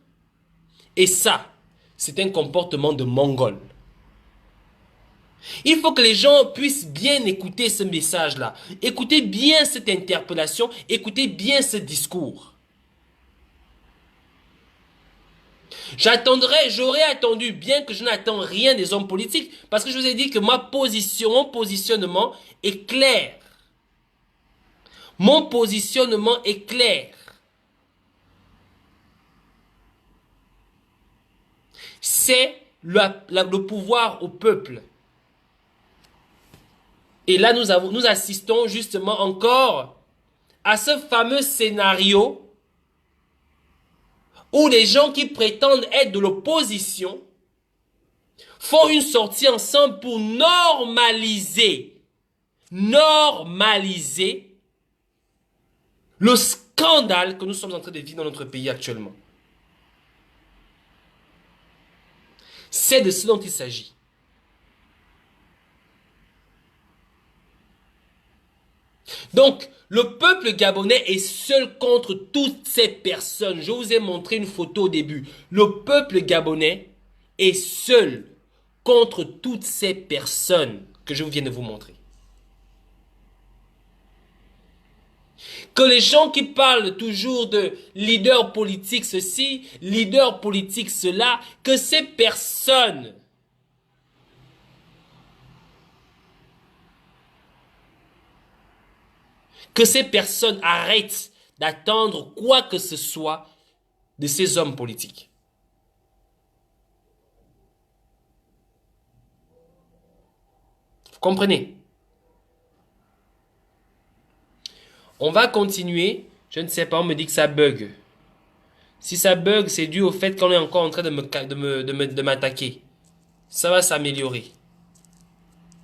Et ça, c'est un comportement de mongol. Il faut que les gens puissent bien écouter ce message-là. Écoutez bien cette interpellation. Écoutez bien ce discours. J'aurais attendu, bien que je n'attends rien des hommes politiques, parce que je vous ai dit que mon positionnement est clair. Mon positionnement est clair. C'est le pouvoir au peuple. Et là, nous assistons justement encore à ce fameux scénario où les gens qui prétendent être de l'opposition font une sortie ensemble pour normaliser le scandale que nous sommes en train de vivre dans notre pays actuellement. C'est de ce dont il s'agit. Donc, le peuple gabonais est seul contre toutes ces personnes. Je vous ai montré une photo au début. Le peuple gabonais est seul contre toutes ces personnes que je viens de vous montrer. Que les gens qui parlent toujours de leader politique ceci, leader politique cela, que ces personnes arrêtent d'attendre quoi que ce soit de ces hommes politiques. Vous comprenez? On va continuer. Je ne sais pas, on me dit que ça bug. Si ça bug, c'est dû au fait qu'on est encore en train de m'attaquer. Ça va s'améliorer.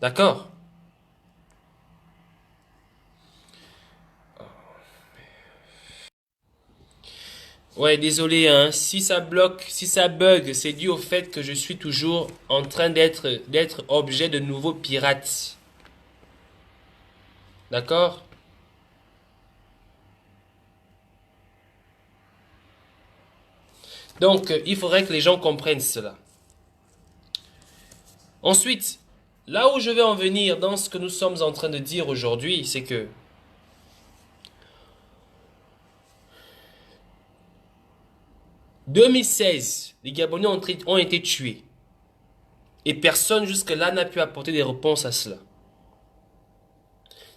D'accord? Ouais, désolé, hein. Si ça bloque, si ça bug, c'est dû au fait que je suis toujours en train d'être objet de nouveaux pirates. D'accord? Donc, il faudrait que les gens comprennent cela. Ensuite, là où je vais en venir dans ce que nous sommes en train de dire aujourd'hui, c'est que 2016, les Gabonais ont été tués. Et personne jusque-là n'a pu apporter des réponses à cela.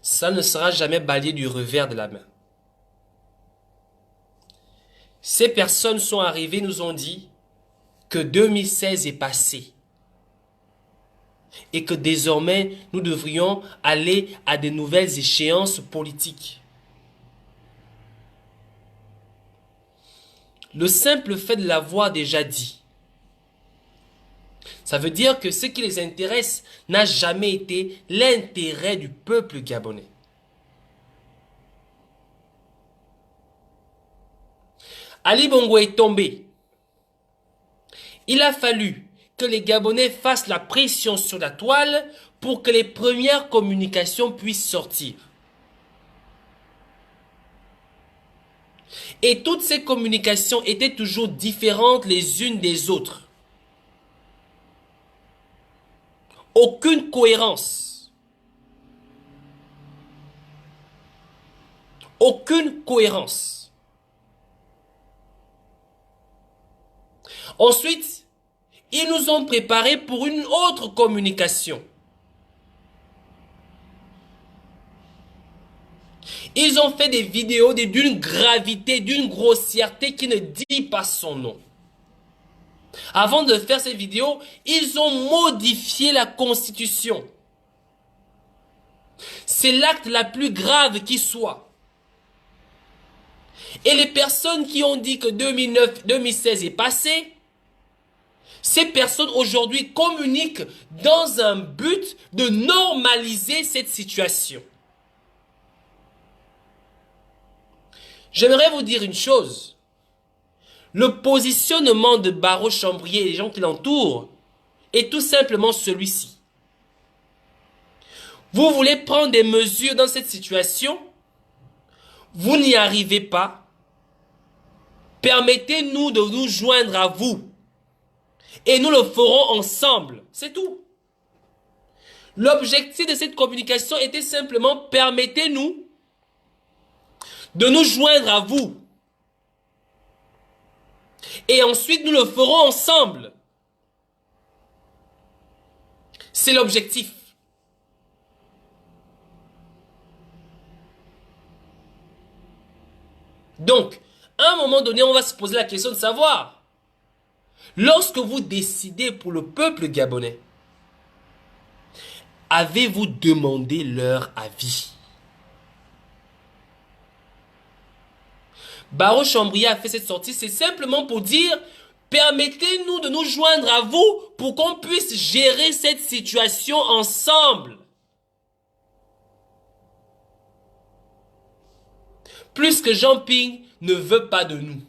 Ça ne sera jamais balayé du revers de la main. Ces personnes sont arrivées, nous ont dit que 2016 est passé. Et que désormais, nous devrions aller à de nouvelles échéances politiques. Le simple fait de l'avoir déjà dit, ça veut dire que ce qui les intéresse n'a jamais été l'intérêt du peuple gabonais. Ali Bongo est tombé. Il a fallu que les Gabonais fassent la pression sur la toile pour que les premières communications puissent sortir. Et toutes ces communications étaient toujours différentes les unes des autres. Aucune cohérence. Aucune cohérence. Ensuite, ils nous ont préparés pour une autre communication. Ils ont fait des vidéos d'une gravité, d'une grossièreté qui ne dit pas son nom. Avant de faire ces vidéos, ils ont modifié la Constitution. C'est l'acte la plus grave qui soit. Et les personnes qui ont dit que 2016 est passé, ces personnes aujourd'hui communiquent dans un but de normaliser cette situation. J'aimerais vous dire une chose. Le positionnement de Barreau Chambrier et les gens qui l'entourent est tout simplement celui-ci. Vous voulez prendre des mesures dans cette situation, vous n'y arrivez pas. Permettez-nous de nous joindre à vous. Et nous le ferons ensemble. C'est tout. L'objectif de cette communication était simplement permettez-nous de nous joindre à vous. Et ensuite, nous le ferons ensemble. C'est l'objectif. Donc, à un moment donné, on va se poser la question de savoir, lorsque vous décidez pour le peuple gabonais, avez-vous demandé leur avis? Barreau Chambrier a fait cette sortie, c'est simplement pour dire, permettez-nous de nous joindre à vous pour qu'on puisse gérer cette situation ensemble. Plus que Jean Ping ne veut pas de nous.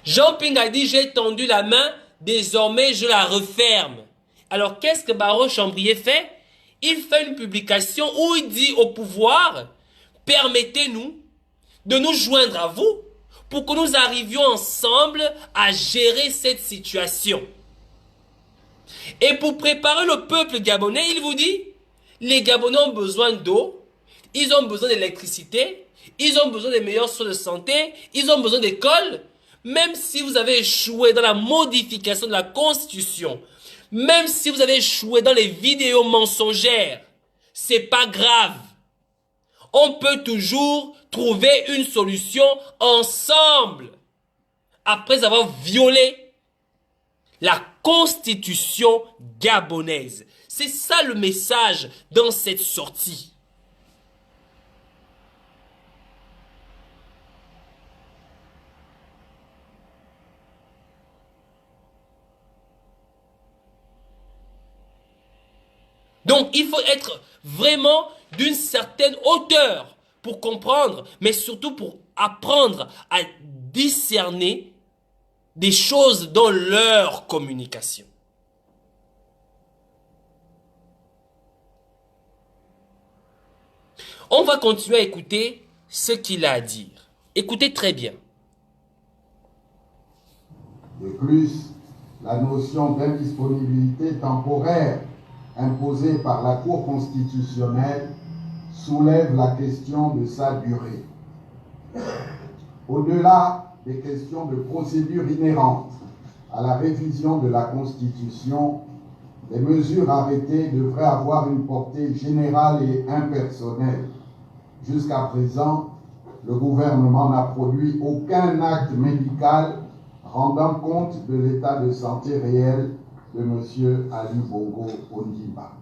Jean Ping a dit, j'ai tendu la main, désormais je la referme. Alors qu'est-ce que Barreau Chambrier fait? Il fait une publication où il dit au pouvoir, permettez-nous de nous joindre à vous pour que nous arrivions ensemble à gérer cette situation. Et pour préparer le peuple gabonais, il vous dit, les Gabonais ont besoin d'eau, ils ont besoin d'électricité, ils ont besoin des meilleurs soins de santé, ils ont besoin d'écoles. Même si vous avez échoué dans la modification de la Constitution, même si vous avez échoué dans les vidéos mensongères, c'est pas grave. On peut toujours trouver une solution ensemble après avoir violé la Constitution gabonaise. C'est ça le message dans cette sortie. Donc, il faut être vraiment d'une certaine hauteur pour comprendre, mais surtout pour apprendre à discerner des choses dans leur communication. On va continuer à écouter ce qu'il a à dire. Écoutez très bien. De plus, la notion d'indisponibilité temporaire imposée par la Cour constitutionnelle soulève la question de sa durée. Au-delà des questions de procédure inhérentes à la révision de la Constitution, les mesures arrêtées devraient avoir une portée générale et impersonnelle. Jusqu'à présent, le gouvernement n'a produit aucun acte médical rendant compte de l'état de santé réel de M. Ali Bongo Ondimba.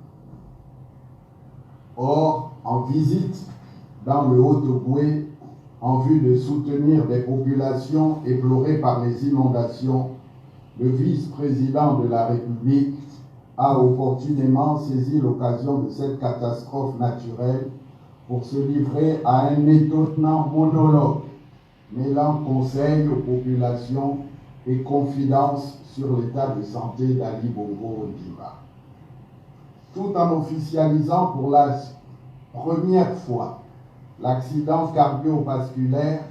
Or, en visite dans le Haut-Ogooué, en vue de soutenir des populations éplorées par les inondations, le vice-président de la République a opportunément saisi l'occasion de cette catastrophe naturelle pour se livrer à un étonnant monologue mêlant conseils aux populations et confidence sur l'état de santé d'Ali Bongo Ondimba. Tout en officialisant pour la première fois l'accident cardiovasculaire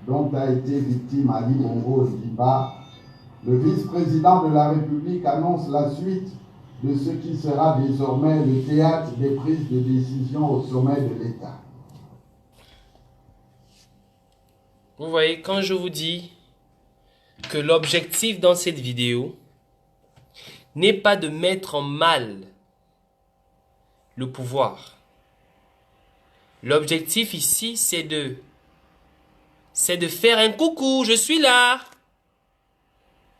dont a été victime Ali Bongo Ondimba, le vice-président de la République annonce la suite de ce qui sera désormais le théâtre des prises de décision au sommet de l'État. Vous voyez, quand je vous dis que l'objectif dans cette vidéo n'est pas de mettre en mal le pouvoir. L'objectif ici, c'est de faire un coucou, je suis là.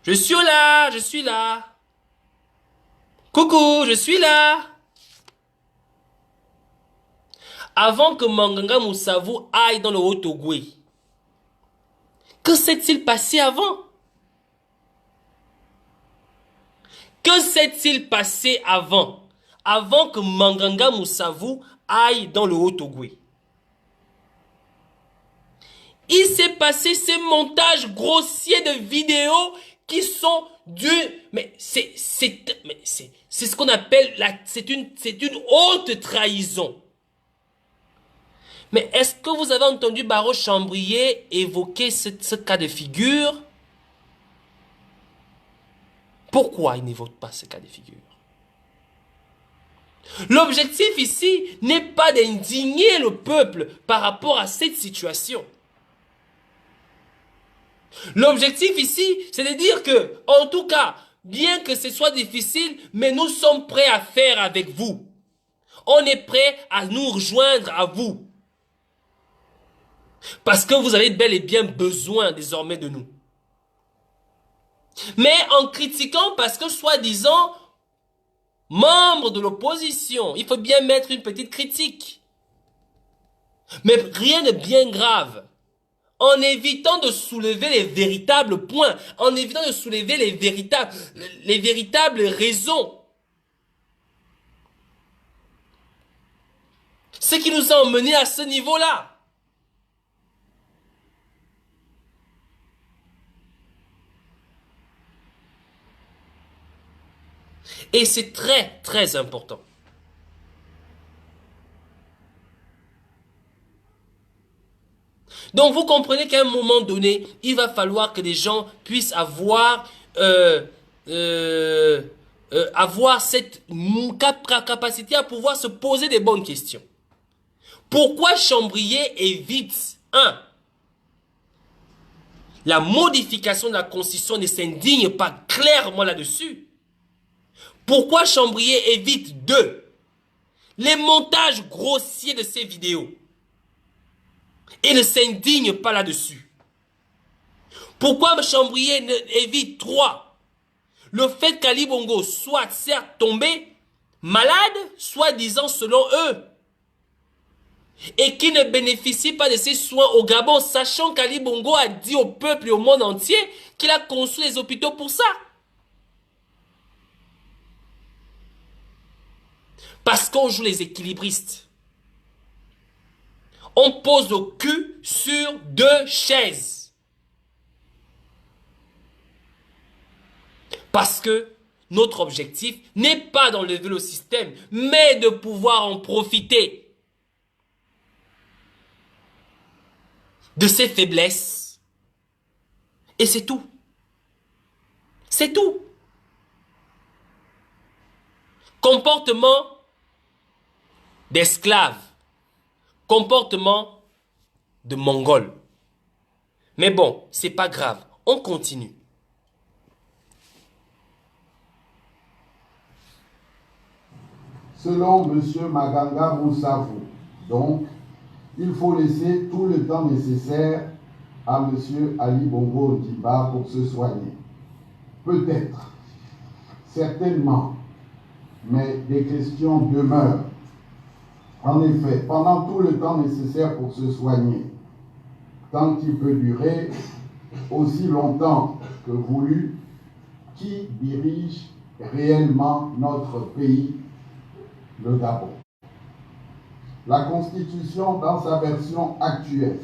Je suis là, je suis là. Coucou, je suis là. Avant que Manganga Moussavou aille dans le Haut-Ogooué, que s'est-il passé avant? Que s'est-il passé avant? Avant que Manganga Moussavou aille dans le Haut-Ogooué. Il s'est passé ces montages grossiers de vidéos qui sont mais c'est ce qu'on appelle c'est une haute trahison. Mais est-ce que vous avez entendu Baro Chambrier évoquer ce cas de figure? Pourquoi il n'évoque pas ce cas de figure? L'objectif ici n'est pas d'indigner le peuple par rapport à cette situation. L'objectif ici, c'est de dire que, en tout cas, bien que ce soit difficile, mais nous sommes prêts à faire avec vous. On est prêts à nous rejoindre à vous. Parce que vous avez bel et bien besoin désormais de nous. Mais en critiquant parce que soi-disant, membre de l'opposition, il faut bien mettre une petite critique. Mais rien de bien grave. En évitant de soulever les véritables points, en évitant de soulever les véritables raisons. Ce qui nous a emmenés à ce niveau-là. Et c'est très, très important. Donc vous comprenez qu'à un moment donné, il va falloir que les gens puissent avoir cette capacité à pouvoir se poser des bonnes questions. Pourquoi Chambrier évite la modification de la Constitution ne s'indigne pas clairement là-dessus? Pourquoi Chambrier évite 2 les montages grossiers de ces vidéos et ne s'indigne pas là-dessus? Pourquoi Chambrier évite 3 le fait qu'Ali Bongo soit certes tombé malade, soi-disant selon eux, et qui ne bénéficie pas de ses soins au Gabon, sachant qu'Ali Bongo a dit au peuple et au monde entier qu'il a construit les hôpitaux pour ça? Parce qu'on joue les équilibristes. On pose le cul sur 2 chaises. Parce que notre objectif n'est pas d'enlever le système, mais de pouvoir en profiter. de ses faiblesses. Et c'est tout. C'est tout. Comportement d'esclave. Comportement de mongol. Mais bon, c'est pas grave. On continue. Selon M. Maganga Moussavou, donc, il faut laisser tout le temps nécessaire à M. Ali Bongo Ondimba pour se soigner. Peut-être, certainement, mais des questions demeurent. En effet, pendant tout le temps nécessaire pour se soigner, tant qu'il peut durer, aussi longtemps que voulu, qui dirige réellement notre pays, le Gabon? La Constitution, dans sa version actuelle,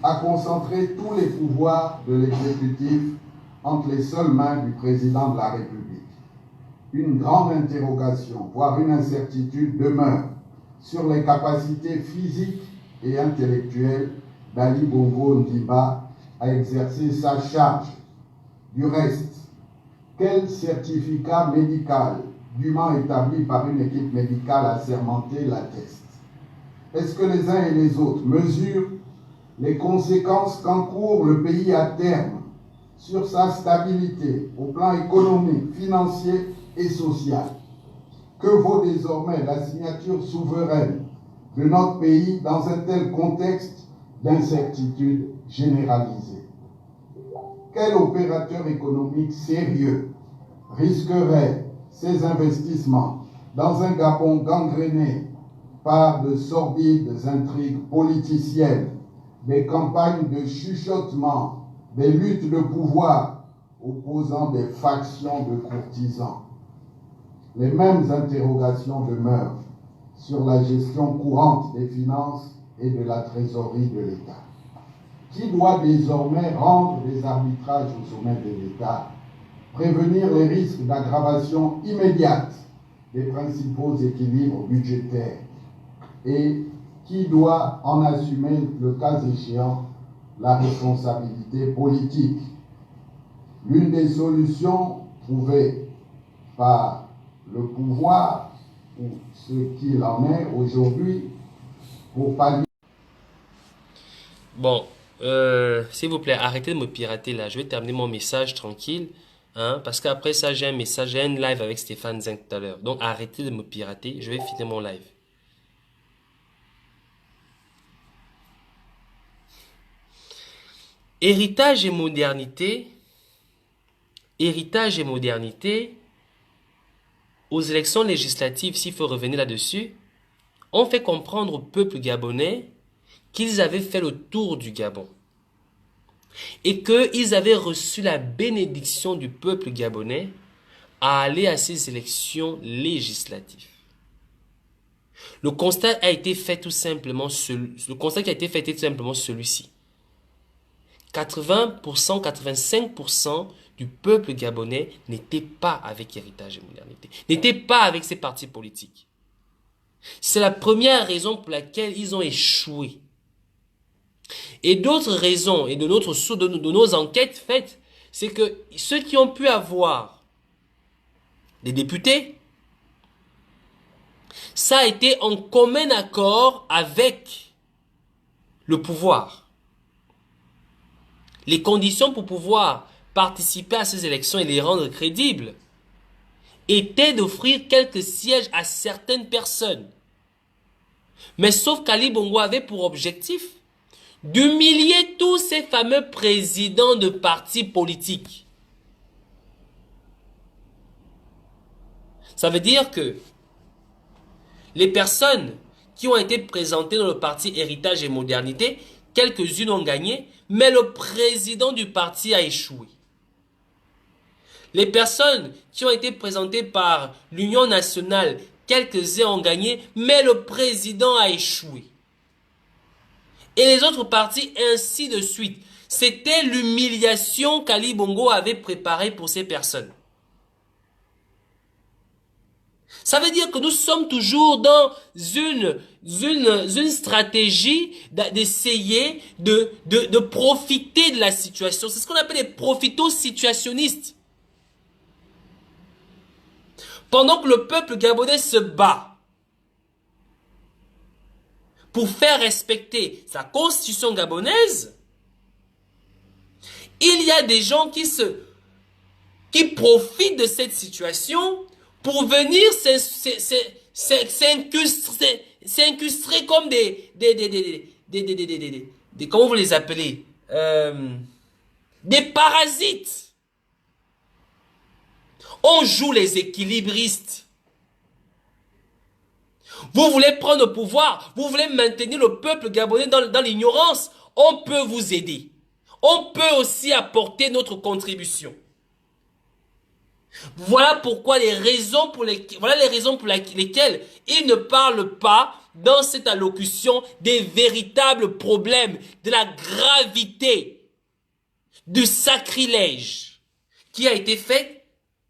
a concentré tous les pouvoirs de l'exécutif entre les seules mains du président de la République. Une grande interrogation, voire une incertitude demeure sur les capacités physiques et intellectuelles d'Ali Bongo Ondimba à exercer sa charge. Du reste, quel certificat médical dûment établi par une équipe médicale assermentée l'atteste? Est-ce que les uns et les autres mesurent les conséquences qu'encourt le pays à terme sur sa stabilité au plan économique, financier et social? Que vaut désormais la signature souveraine de notre pays dans un tel contexte d'incertitude généralisée? Quel opérateur économique sérieux risquerait ses investissements dans un Gabon gangréné par de sordides intrigues politiciennes, des campagnes de chuchotement, des luttes de pouvoir opposant des factions de courtisans? Les mêmes interrogations demeurent sur la gestion courante des finances et de la trésorerie de l'État. Qui doit désormais rendre des arbitrages au sommet de l'État, prévenir les risques d'aggravation immédiate des principaux équilibres budgétaires, et qui doit en assumer, le cas échéant, la responsabilité politique? L'une des solutions trouvées par le pouvoir, ou ce qu'il en est aujourd'hui, pour pallier. Bon, s'il vous plaît, arrêtez de me pirater là. Je vais terminer mon message tranquille. Hein, parce qu'après ça, j'ai un message, j'ai un live avec Stéphane Zeng tout à l'heure. Donc arrêtez de me pirater. Je vais finir mon live. Héritage et modernité. Héritage et modernité. Aux élections législatives, s'il faut revenir là-dessus, on fait comprendre au peuple gabonais qu'ils avaient fait le tour du Gabon et qu'ils avaient reçu la bénédiction du peuple gabonais à aller à ces élections législatives. Le constat qui a été fait tout simplement celui-ci. 80%, 85% du peuple gabonais n'était pas avec Héritage et Modernité, n'était pas avec ces partis politiques. C'est la première raison pour laquelle ils ont échoué. Et d'autres raisons, et de nos enquêtes faites, c'est que ceux qui ont pu avoir des députés, ça a été en commun accord avec le pouvoir. Les conditions pour pouvoir participer à ces élections et les rendre crédibles étaient d'offrir quelques sièges à certaines personnes. Mais sauf qu'Ali Bongo avait pour objectif d'humilier tous ces fameux présidents de partis politiques. Ça veut dire que les personnes qui ont été présentées dans le parti Héritage et Modernité, quelques-unes ont gagné, mais le président du parti a échoué. Les personnes qui ont été présentées par l'Union nationale, quelques-uns ont gagné, mais le président a échoué. Et les autres partis, ainsi de suite. C'était l'humiliation qu'Ali Bongo avait préparée pour ces personnes. Ça veut dire que nous sommes toujours dans une stratégie d'essayer de profiter de la situation. C'est ce qu'on appelle les profito-situationnistes. Pendant que le peuple gabonais se bat pour faire respecter sa constitution gabonaise, il y a des gens qui profitent de cette situation pour venir s'incrustrer comme comment vous les appelez? Des parasites. On joue les équilibristes. Vous voulez prendre le pouvoir, vous voulez maintenir le peuple gabonais dans l'ignorance, on peut vous aider. On peut aussi apporter notre contribution. Voilà pourquoi les raisons pour lesquelles il ne parle pas dans cette allocution des véritables problèmes, de la gravité, du sacrilège qui a été fait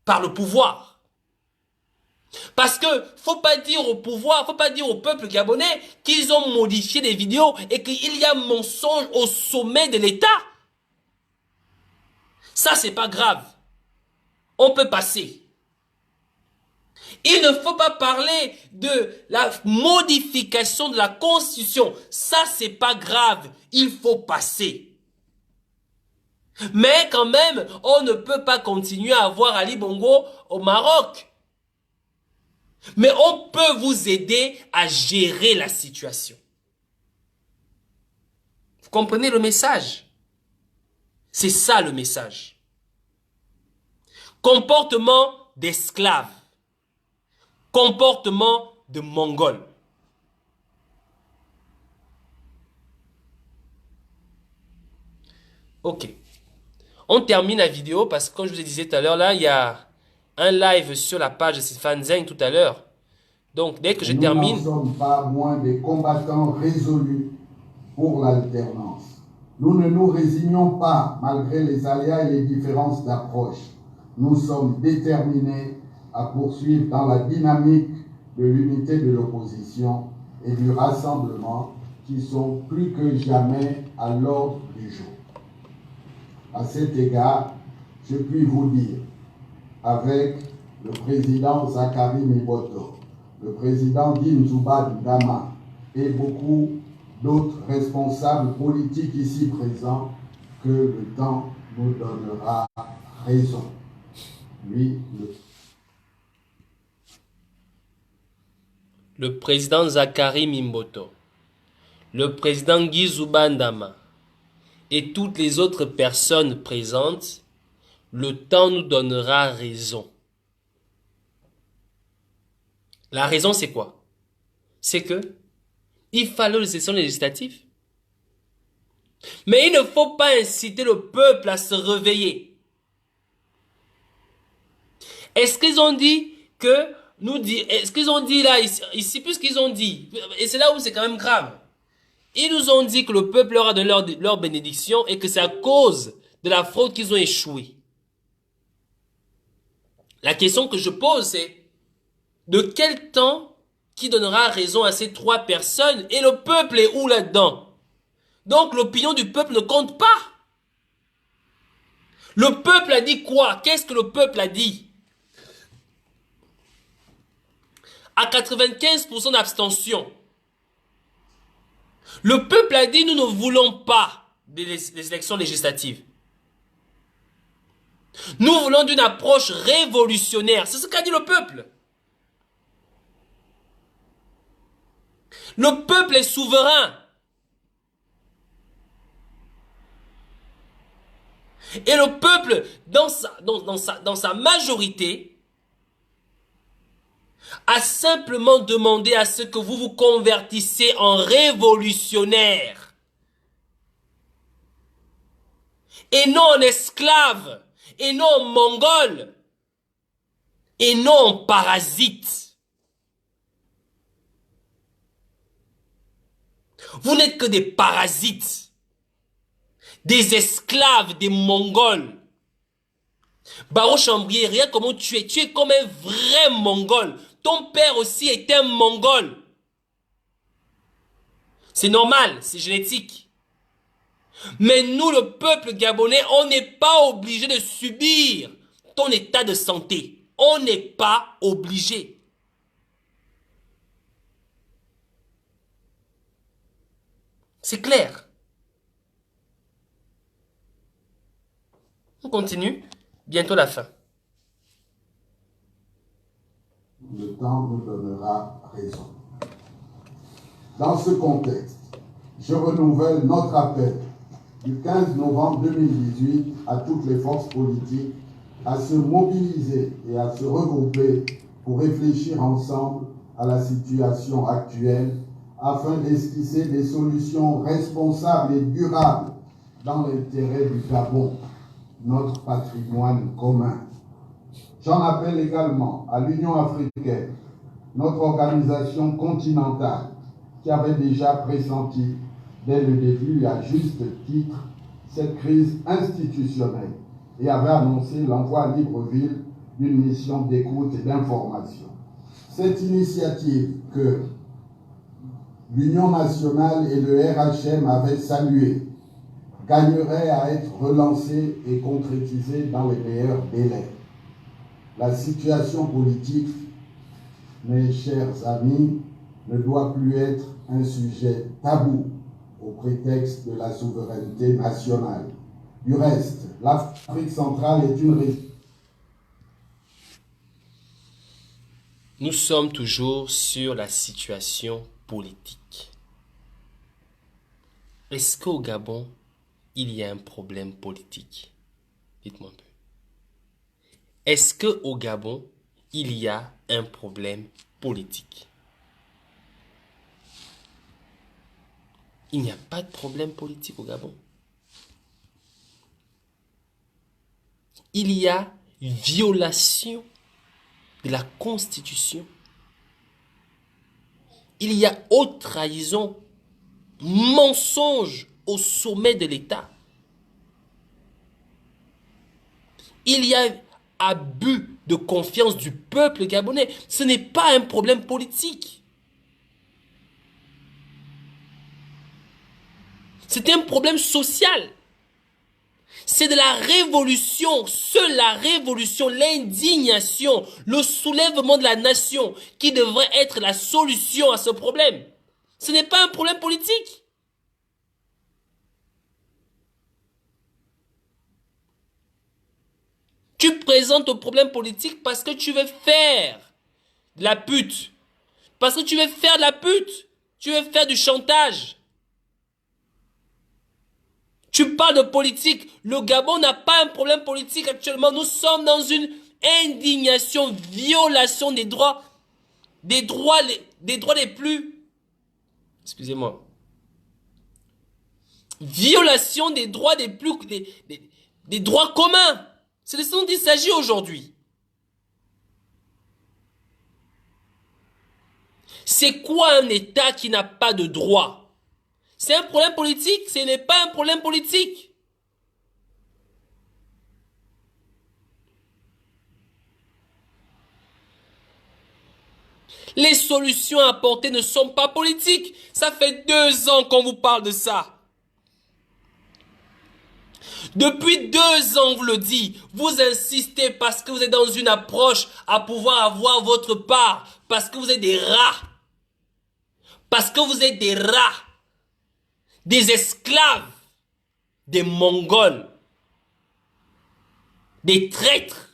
par le pouvoir. Parce que faut pas dire au pouvoir, faut pas dire au peuple gabonais qu'ils ont modifié des vidéos et qu'il y a mensonge au sommet de l'État. Ça, c'est pas grave. On peut passer. Il ne faut pas parler de la modification de la Constitution. Ça, c'est pas grave. Il faut passer. Mais quand même, on ne peut pas continuer à avoir Ali Bongo au Maroc. Mais on peut vous aider à gérer la situation. Vous comprenez le message? C'est ça le message. Comportement d'esclave. Comportement de mongol. Ok. On termine la vidéo parce que comme je vous disais tout à l'heure, là, il y a un live sur la page de Stéphane Zeng tout à l'heure. Donc, dès que je termine... Nous ne sommes pas moins des combattants résolus pour l'alternance. Nous ne nous résignons pas malgré les aléas et les différences d'approche. Nous sommes déterminés à poursuivre dans la dynamique de l'unité de l'opposition et du rassemblement qui sont plus que jamais à l'ordre du jour. À cet égard, je puis vous dire, avec le président Zakari Miboto, le président Dinzouba Dama et beaucoup d'autres responsables politiques ici présents, que le temps nous donnera raison. Lui, le président Zakari Mimboto, le président Guy Zoubandama et toutes les autres personnes présentes, le temps nous donnera raison. La raison, c'est quoi? C'est que il fallait les élections législatives. Mais il ne faut pas inciter le peuple à se réveiller. Est-ce qu'ils ont dit que est-ce qu'ils ont dit là, ici, puisqu'ils ont dit, et c'est là où c'est quand même grave, ils nous ont dit que le peuple leur a donné leur bénédiction et que c'est à cause de la fraude qu'ils ont échoué. La question que je pose, c'est de quel temps qui donnera raison à ces trois personnes et le peuple est où là-dedans? Donc l'opinion du peuple ne compte pas. Le peuple a dit quoi? Qu'est-ce que le peuple a dit? À 95% d'abstention. Le peuple a dit nous ne voulons pas des élections législatives. Nous voulons d'une approche révolutionnaire. C'est ce qu'a dit le peuple. Le peuple est souverain. Et le peuple, dans sa majorité, a simplement demandé à ce que vous vous convertissez en révolutionnaire. Et non en esclave. Et non en mongol. Et non en parasite. Vous n'êtes que des parasites. Des esclaves, des mongols. Baro Chambrier, regarde comment tu es. Tu es comme un vrai mongol. ton père aussi est un Mongol. C'est normal, c'est génétique. Mais nous, le peuple gabonais, on n'est pas obligé de subir ton état de santé. On n'est pas obligé. C'est clair. On continue. Bientôt la fin. Le temps nous donnera raison. Dans ce contexte, je renouvelle notre appel du 15 novembre 2018 à toutes les forces politiques à se mobiliser et à se regrouper pour réfléchir ensemble à la situation actuelle afin d'esquisser des solutions responsables et durables dans l'intérêt du Gabon, notre patrimoine commun. J'en appelle également à l'Union africaine, notre organisation continentale, qui avait déjà pressenti dès le début, à juste titre, cette crise institutionnelle et avait annoncé l'envoi à Libreville d'une mission d'écoute et d'information. Cette initiative que l'Union nationale et le RHM avaient saluée gagnerait à être relancée et concrétisée dans les meilleurs délais. La situation politique, mes chers amis, ne doit plus être un sujet tabou au prétexte de la souveraineté nationale. Du reste, l'Afrique centrale est une région. Nous sommes toujours sur la situation politique. Est-ce qu'au Gabon, il y a un problème politique? Dites-moi un peu. Est-ce qu'au Gabon, il y a un problème politique? Il n'y a pas de problème politique au Gabon. Il y a violation de la Constitution. Il y a haute trahison, mensonge au sommet de l'État. Il y a abus de confiance du peuple gabonais. Ce n'est pas un problème politique. C'est un problème social. C'est de la révolution, seule la révolution, l'indignation, le soulèvement de la nation qui devrait être la solution à ce problème. Ce n'est pas un problème politique. Tu présentes au problème politique parce que tu veux faire de la pute. Parce que tu veux faire de la pute. Tu veux faire du chantage. Tu parles de politique. Le Gabon n'a pas un problème politique actuellement. Nous sommes dans une indignation, violation des droits les plus... Excusez-moi. Violation des droits des plus... des droits communs. C'est de ce dont il s'agit aujourd'hui. C'est quoi un État qui n'a pas de droit? C'est un problème politique? Ce n'est pas un problème politique. Les solutions apportées ne sont pas politiques. Ça fait 2 ans qu'on vous parle de ça. Depuis 2 ans, on vous le dit. Vous insistez parce que vous êtes dans une approche à pouvoir avoir votre part. Parce que vous êtes des rats. Parce que vous êtes des rats. Des esclaves. Des Mongols. Des traîtres.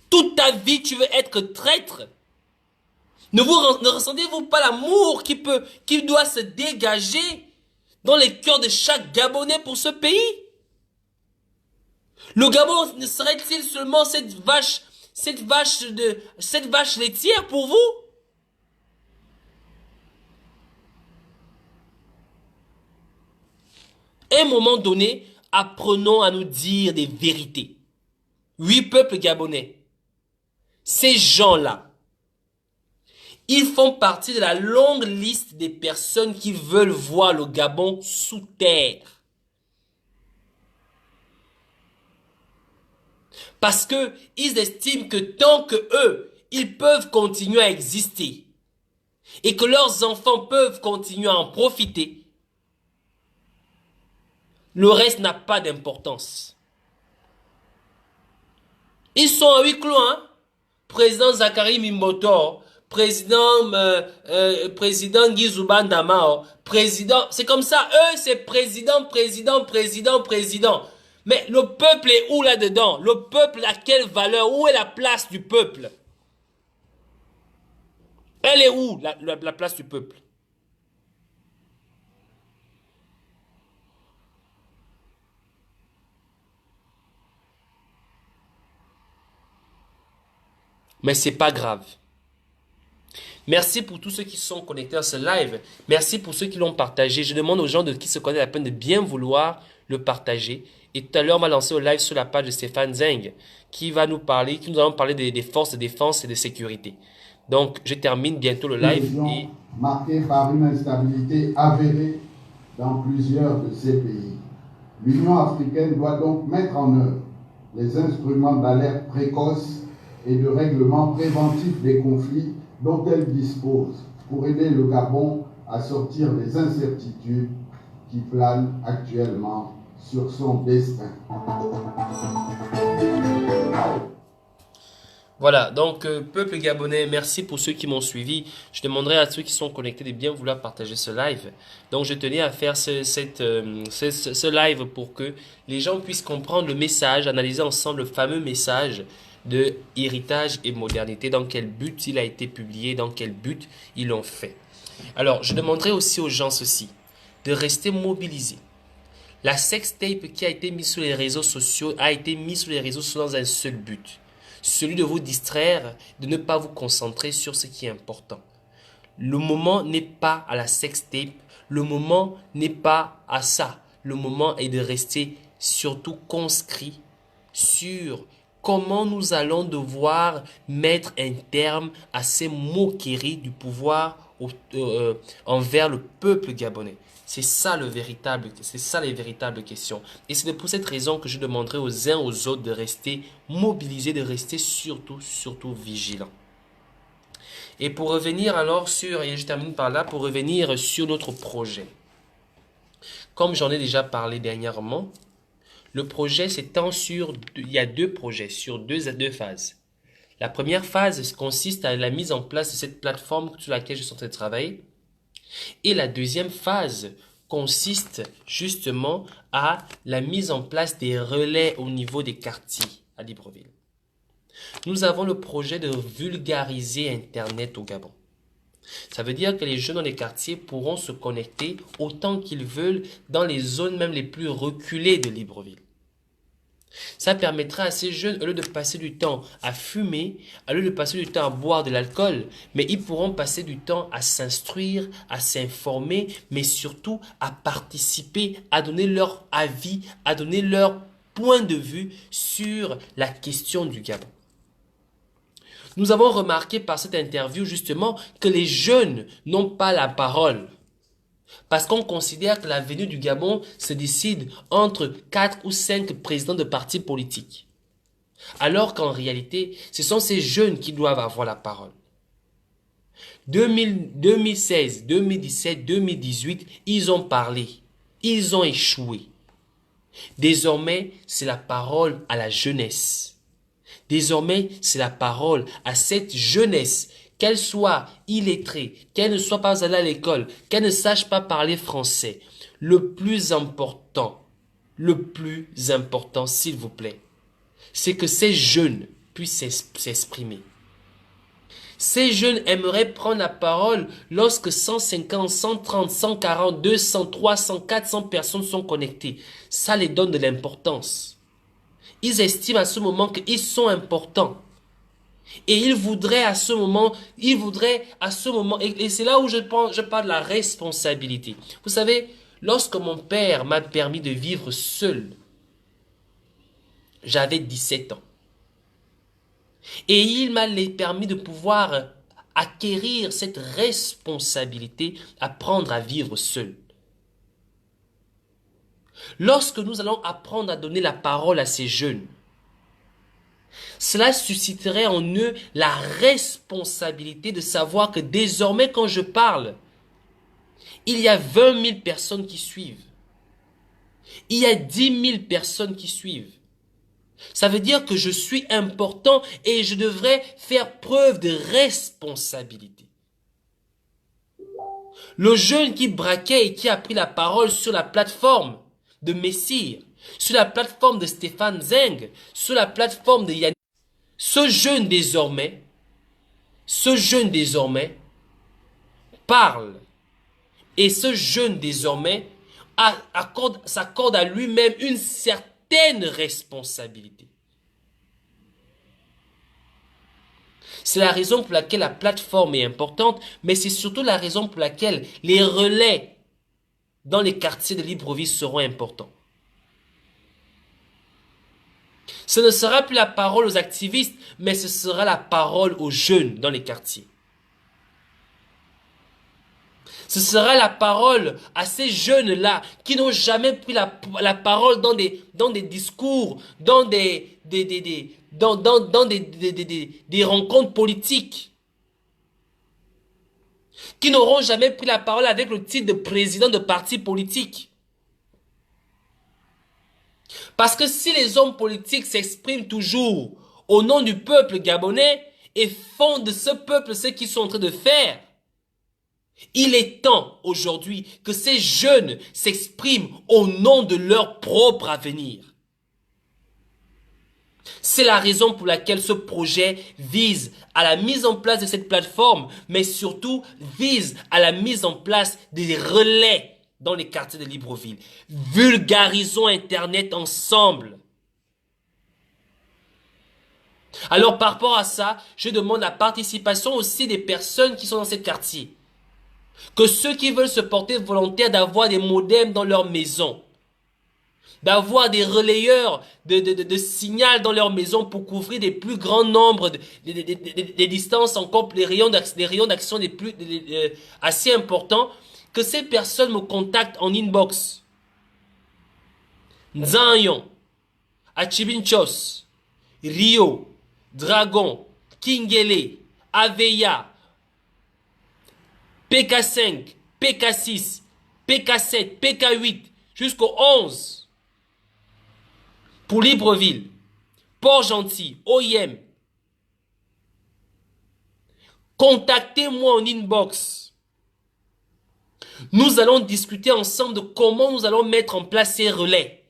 Toute ta vie, tu veux être traître. Ne ressentez-vous pas l'amour qui doit se dégager dans les cœurs de chaque Gabonais pour ce pays? Le Gabon ne serait-il seulement cette vache laitière pour vous? À un moment donné, apprenons à nous dire des vérités. Oui, peuple gabonais. Ces gens-là, ils font partie de la longue liste des personnes qui veulent voir le Gabon sous terre. Parce que ils estiment que tant que eux, ils peuvent continuer à exister et que leurs enfants peuvent continuer à en profiter, le reste n'a pas d'importance. Ils sont à huis clos, hein? Président Zachary Mimboto, président Guy Zubandama, président, c'est comme ça, eux c'est président. Mais le peuple est où là-dedans? Le peuple a quelle valeur? Où est la place du peuple? Elle est où la place du peuple? Mais c'est pas grave. Merci pour tous ceux qui sont connectés à ce live. Merci pour ceux qui l'ont partagé. Je demande aux gens qui se connaissent la peine de bien vouloir le partager. Et tout à l'heure, on m'a lancé au live sur la page de Stéphane Zeng qui va nous parler, qui nous allons parler des forces de défense et de sécurité. Donc, je termine bientôt le live. Marquée par une instabilité avérée dans plusieurs de ces pays. L'Union africaine doit donc mettre en œuvre les instruments d'alerte précoce et de règlement préventif des conflits dont elle dispose pour aider le Gabon à sortir des incertitudes qui planent actuellement sur son destin. Voilà, donc peuple gabonais, merci pour ceux qui m'ont suivi. Je demanderai à ceux qui sont connectés de bien vouloir partager ce live. Donc je tenais à faire ce live pour que les gens puissent comprendre le message, analyser ensemble le fameux message de héritage et modernité, dans quel but il a été publié, dans quel but ils l'ont fait. Alors, je demanderai aussi aux gens ceci, de rester mobilisés. La sextape qui a été mise sur les réseaux sociaux a été mise sur les réseaux sociaux dans un seul but, celui de vous distraire, de ne pas vous concentrer sur ce qui est important. Le moment n'est pas à la sextape, le moment n'est pas à ça. Le moment est de rester surtout conscrit sur comment nous allons devoir mettre un terme à ces moqueries du pouvoir envers le peuple gabonais. C'est ça les véritables questions. Et c'est pour cette raison que je demanderai aux uns aux autres de rester mobilisés, de rester surtout vigilants. Et pour revenir alors et je termine par là, pour revenir sur notre projet. Comme j'en ai déjà parlé dernièrement, le projet s'étend il y a deux projets, sur deux phases. La première phase consiste à la mise en place de cette plateforme sur laquelle je suis en train de travailler. Et la deuxième phase consiste justement à la mise en place des relais au niveau des quartiers à Libreville. Nous avons le projet de vulgariser Internet au Gabon. Ça veut dire que les jeunes dans les quartiers pourront se connecter autant qu'ils veulent dans les zones même les plus reculées de Libreville. Ça permettra à ces jeunes, au lieu de passer du temps à fumer, au lieu de passer du temps à boire de l'alcool, mais ils pourront passer du temps à s'instruire, à s'informer, mais surtout à participer, à donner leur avis, à donner leur point de vue sur la question du Gabon. Nous avons remarqué par cette interview justement que les jeunes n'ont pas la parole. Parce qu'on considère que l'avenir du Gabon se décide entre 4 ou 5 présidents de partis politiques. Alors qu'en réalité, ce sont ces jeunes qui doivent avoir la parole. 2016, 2017, 2018, ils ont parlé. Ils ont échoué. Désormais, c'est la parole à la jeunesse. Désormais, c'est la parole à cette jeunesse, qu'elle soit illettrée, qu'elle ne soit pas allée à l'école, qu'elle ne sache pas parler français. Le plus important, s'il vous plaît, c'est que ces jeunes puissent s'exprimer. Ces jeunes aimeraient prendre la parole lorsque 150, 130, 140, 200, 300, 400 personnes sont connectées. Ça les donne de l'importance. Ils estiment à ce moment qu'ils sont importants. Et ils voudraient à ce moment, et c'est là où je parle de la responsabilité. Vous savez, lorsque mon père m'a permis de vivre seul, j'avais 17 ans. Et il m'a permis de pouvoir acquérir cette responsabilité, apprendre à vivre seul. Lorsque nous allons apprendre à donner la parole à ces jeunes, cela susciterait en eux la responsabilité de savoir que désormais quand je parle, il y a 20 000 personnes qui suivent. Il y a 10 000 personnes qui suivent. Ça veut dire que je suis important et je devrais faire preuve de responsabilité. Le jeune qui braquait et qui a pris la parole sur la plateforme de Messire, sur la plateforme de Stéphane Zeng, sur la plateforme de Yannick, ce jeune désormais parle. Et ce jeune désormais s'accorde à lui-même une certaine responsabilité. C'est la raison pour laquelle la plateforme est importante, mais c'est surtout la raison pour laquelle les relais dans les quartiers de Libreville seront importants. Ce ne sera plus la parole aux activistes, mais ce sera la parole aux jeunes dans les quartiers. Ce sera la parole à ces jeunes-là qui n'ont jamais pris la parole dans des discours, dans des rencontres politiques, qui n'auront jamais pris la parole avec le titre de président de parti politique. Parce que si les hommes politiques s'expriment toujours au nom du peuple gabonais et font de ce peuple ce qu'ils sont en train de faire, il est temps aujourd'hui que ces jeunes s'expriment au nom de leur propre avenir. C'est la raison pour laquelle ce projet vise à la mise en place de cette plateforme, mais surtout vise à la mise en place des relais dans les quartiers de Libreville. Vulgarisons Internet ensemble. Alors par rapport à ça, je demande la participation aussi des personnes qui sont dans ces quartiers. Que ceux qui veulent se porter volontaires d'avoir des modems dans leur maison, d'avoir des relayeurs de signal dans leur maison pour couvrir des plus grands nombres, des distances encore, les rayons d'action assez importants, que ces personnes me contactent en inbox. Nzanyon, Achibinchos, Rio, Dragon, Kingele, Aveya, PK5, PK6, PK7, PK8, jusqu'au 11. Pour Libreville, Port-Gentil, OIM. Contactez-moi en inbox. Nous allons discuter ensemble de comment nous allons mettre en place ces relais.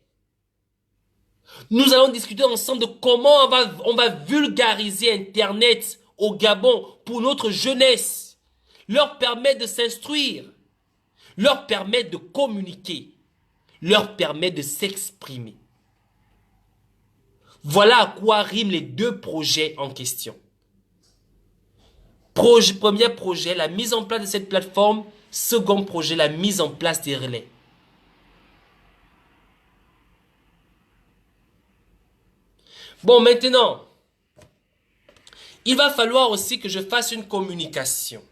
Nous allons discuter ensemble de comment on va vulgariser Internet au Gabon pour notre jeunesse. Leur permettre de s'instruire, leur permettre de communiquer, leur permettre de s'exprimer. Voilà à quoi riment les deux projets en question. Premier projet, la mise en place de cette plateforme. Second projet, la mise en place des relais. Bon, maintenant, il va falloir aussi que je fasse une communication.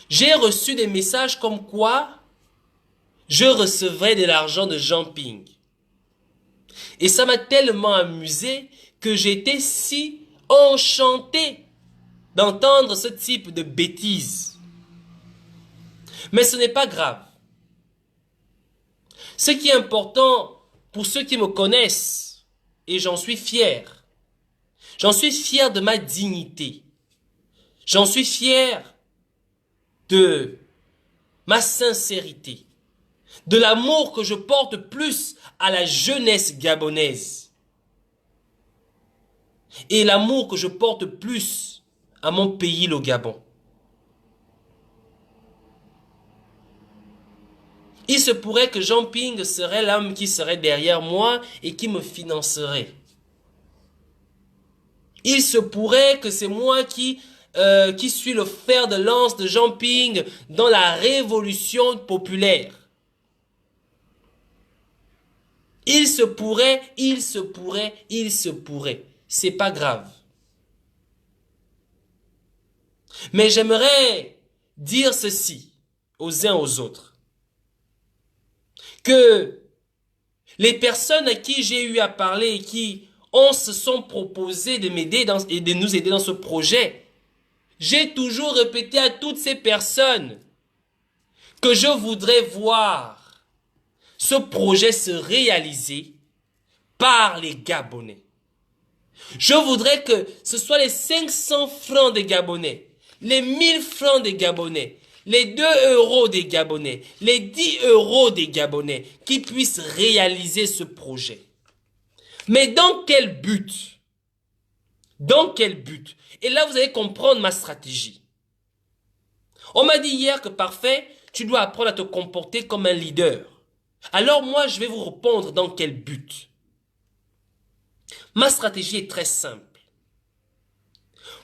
J'ai reçu des messages comme quoi je recevrais de l'argent de Jean Ping. Et ça m'a tellement amusé que j'étais si enchanté d'entendre ce type de bêtises. Mais ce n'est pas grave. Ce qui est important pour ceux qui me connaissent, et j'en suis fier de ma dignité. J'en suis fier de ma sincérité, de l'amour que je porte plus à la jeunesse gabonaise et l'amour que je porte plus à mon pays, le Gabon. Il se pourrait que Jean Ping serait l'homme qui serait derrière moi et qui me financerait. Il se pourrait que c'est moi qui suis le fer de lance de Jean Ping dans la révolution populaire. Il se pourrait. C'est pas grave. Mais j'aimerais dire ceci aux uns aux autres. Que Les personnes à qui j'ai eu à parler et qui se sont proposées de m'aider et de nous aider dans ce projet, j'ai toujours répété à toutes ces personnes que je voudrais voir ce projet se réaliser par les Gabonais. Je voudrais que ce soit les 500 francs des Gabonais, les 1000 francs des Gabonais, les 2 euros des Gabonais, les 10 euros des Gabonais qui puissent réaliser ce projet. Mais dans quel but? Dans quel but? Et là, vous allez comprendre ma stratégie. On m'a dit hier que parfait, tu dois apprendre à te comporter comme un leader. Alors moi, je vais vous répondre dans quel but. Ma stratégie est très simple.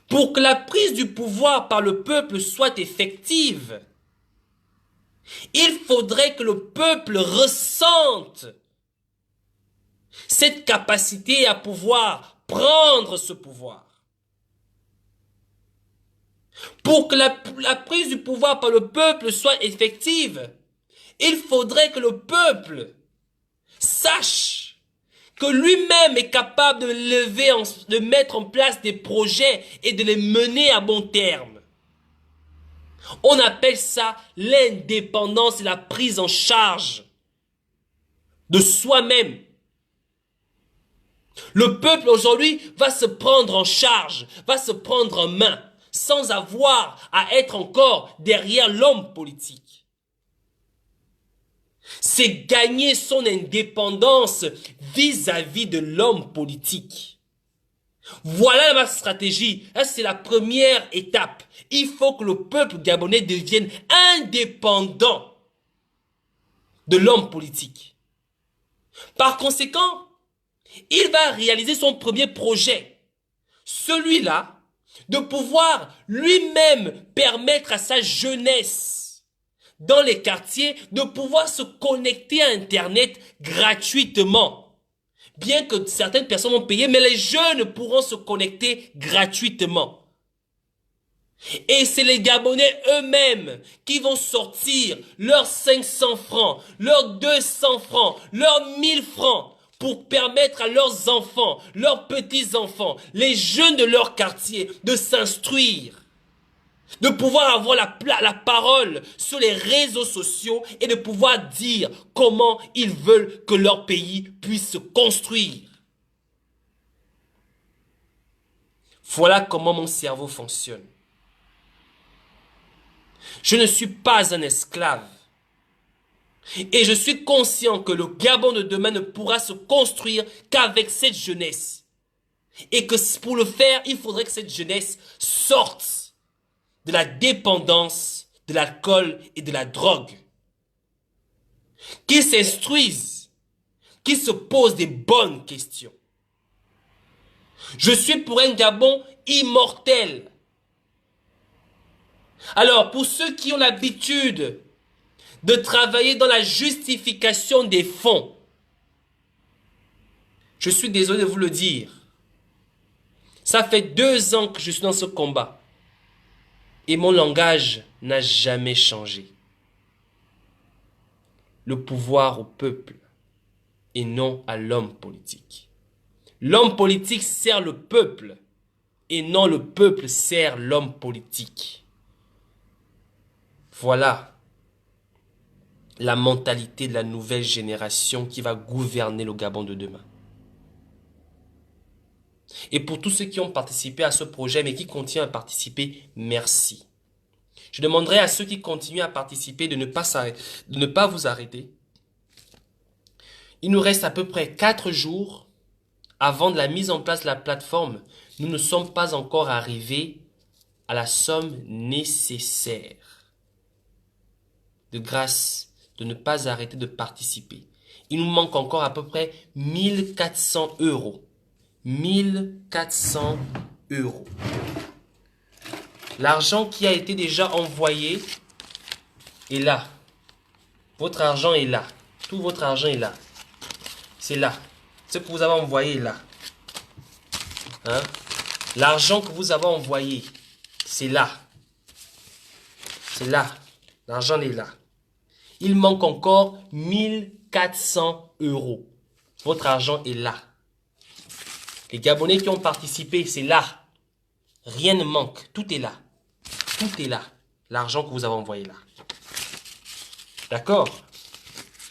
Pour que la prise du pouvoir par le peuple soit effective, il faudrait que le peuple ressente cette capacité à pouvoir prendre ce pouvoir. Pour que la prise du pouvoir par le peuple soit effective, il faudrait que le peuple sache que lui-même est capable de mettre en place des projets et de les mener à bon terme. On appelle ça l'indépendance et la prise en charge de soi-même. Le peuple aujourd'hui va se prendre en charge, va se prendre en main, sans avoir à être encore derrière l'homme politique. C'est gagner son indépendance vis-à-vis de l'homme politique. Voilà ma stratégie. C'est la première étape. Il faut que le peuple gabonais devienne indépendant de l'homme politique. Par conséquent, il va réaliser son premier projet. Celui-là, de pouvoir lui-même permettre à sa jeunesse dans les quartiers de pouvoir se connecter à Internet gratuitement. Bien que certaines personnes vont payer, mais les jeunes pourront se connecter gratuitement. Et c'est les Gabonais eux-mêmes qui vont sortir leurs 500 francs, leurs 200 francs, leurs 1000 francs pour permettre à leurs enfants, leurs petits-enfants, les jeunes de leur quartier de s'instruire, de pouvoir avoir la parole sur les réseaux sociaux et de pouvoir dire comment ils veulent que leur pays puisse se construire. Voilà comment mon cerveau fonctionne. Je ne suis pas un esclave. Et je suis conscient que le Gabon de demain ne pourra se construire qu'avec cette jeunesse. Et que pour le faire, il faudrait que cette jeunesse sorte de la dépendance, de l'alcool et de la drogue. Qu'ils s'instruisent, qu'ils se posent des bonnes questions. Je suis pour un Gabon immortel. Alors, pour ceux qui ont l'habitude de travailler dans la justification des fonds, je suis désolé de vous le dire. Ça fait 2 ans que je suis dans ce combat. Et mon langage n'a jamais changé. Le pouvoir au peuple et non à l'homme politique. L'homme politique sert le peuple et non le peuple sert l'homme politique. Voilà la mentalité de la nouvelle génération qui va gouverner le Gabon de demain. Et pour tous ceux qui ont participé à ce projet, mais qui continuent à participer, merci. Je demanderai à ceux qui continuent à participer de ne pas vous arrêter. Il nous reste à peu près 4 jours avant de la mise en place de la plateforme. Nous ne sommes pas encore arrivés à la somme nécessaire. De grâce, de ne pas arrêter de participer. Il nous manque encore à peu près 1400 euros. 1400 euros. L'argent qui a été déjà envoyé est là. Votre argent est là. Tout votre argent est là. C'est là. Ce que vous avez envoyé est là. Hein? L'argent que vous avez envoyé, c'est là. C'est là. L'argent est là. Il manque encore 1400 euros. Votre argent est là. Les Gabonais qui ont participé, c'est là. Rien ne manque. Tout est là. Tout est là. L'argent que vous avez envoyé là. D'accord?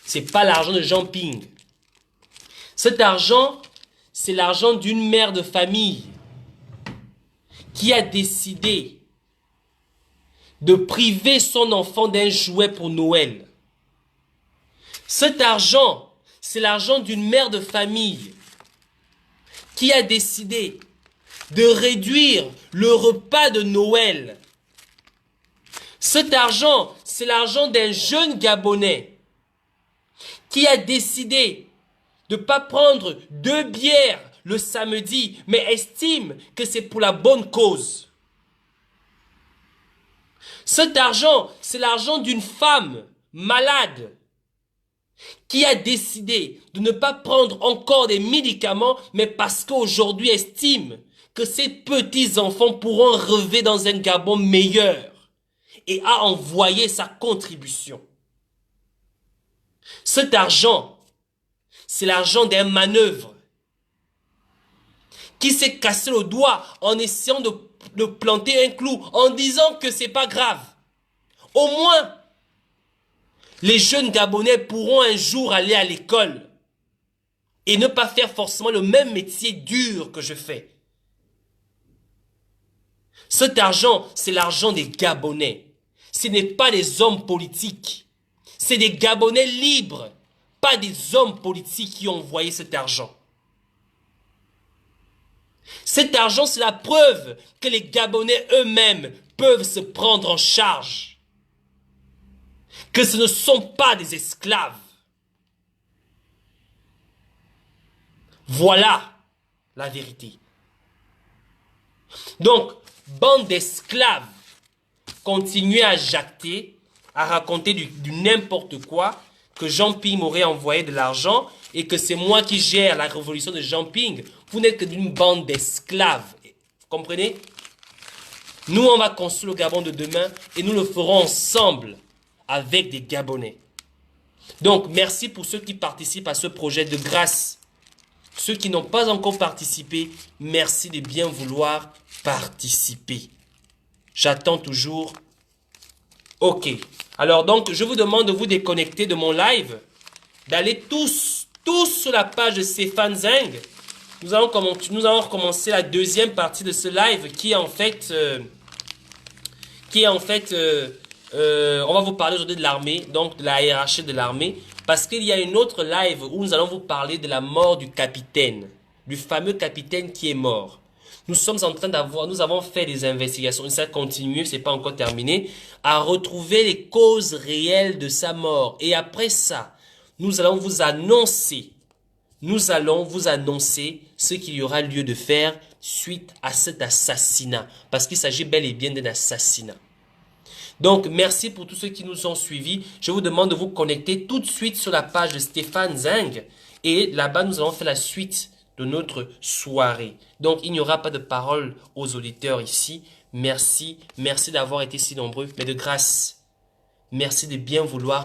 C'est pas l'argent de Jean Ping. Cet argent, c'est l'argent d'une mère de famille qui a décidé de priver son enfant d'un jouet pour Noël. Cet argent, c'est l'argent d'une mère de famille qui a décidé de réduire le repas de Noël. Cet argent, c'est l'argent d'un jeune Gabonais qui a décidé de ne pas prendre 2 bières le samedi, mais estime que c'est pour la bonne cause. Cet argent, c'est l'argent d'une femme malade qui a décidé de ne pas prendre encore des médicaments, mais parce qu'aujourd'hui estime que ses petits-enfants pourront rêver dans un Gabon meilleur et a envoyé sa contribution. Cet argent, c'est l'argent d'un manœuvre qui s'est cassé le doigt en essayant de planter un clou, en disant que c'est pas grave. Au moins, les jeunes Gabonais pourront un jour aller à l'école et ne pas faire forcément le même métier dur que je fais. Cet argent, c'est l'argent des Gabonais. Ce n'est pas des hommes politiques. C'est des Gabonais libres, pas des hommes politiques qui ont envoyé cet argent. Cet argent, c'est la preuve que les Gabonais eux-mêmes peuvent se prendre en charge. Que ce ne sont pas des esclaves. Voilà la vérité. Donc, bande d'esclaves, continuez à jacter, à raconter du n'importe quoi, que Jean Ping m'aurait envoyé de l'argent et que c'est moi qui gère la révolution de Jean Ping. Vous n'êtes que d'une bande d'esclaves. Vous comprenez? Nous, on va construire le Gabon de demain et nous le ferons ensemble avec des Gabonais. Donc, merci pour ceux qui participent à ce projet de grâce. Ceux qui n'ont pas encore participé, merci de bien vouloir participer. J'attends toujours. Ok. Alors donc, je vous demande de vous déconnecter de mon live, d'aller tous sur la page de Stéphane Zeng. Nous allons recommencer la deuxième partie de ce live qui est en fait, on va vous parler aujourd'hui de l'armée, donc de la hiérarchie de l'armée, parce qu'il y a une autre live où nous allons vous parler de la mort du capitaine, du fameux capitaine qui est mort. Nous sommes en train nous avons fait des investigations, ça continue, c'est pas encore terminé, à retrouver les causes réelles de sa mort. Et après ça, nous allons vous annoncer ce qu'il y aura lieu de faire suite à cet assassinat. Parce qu'il s'agit bel et bien d'un assassinat. Donc, merci pour tous ceux qui nous ont suivis. Je vous demande de vous connecter tout de suite sur la page de Stéphane Zeng. Et là-bas, nous allons faire la suite de notre soirée. Donc, il n'y aura pas de parole aux auditeurs ici. Merci d'avoir été si nombreux. Mais de grâce, merci de bien vouloir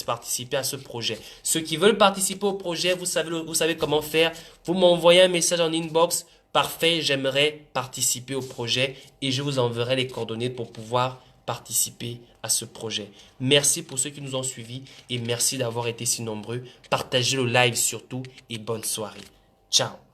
participer à ce projet. Ceux qui veulent participer au projet, vous savez comment faire. Vous m'envoyez un message en inbox. Parfait, j'aimerais participer au projet et je vous enverrai les coordonnées pour pouvoir participer à ce projet. Merci pour ceux qui nous ont suivis et merci d'avoir été si nombreux. Partagez le live surtout et bonne soirée. Ciao.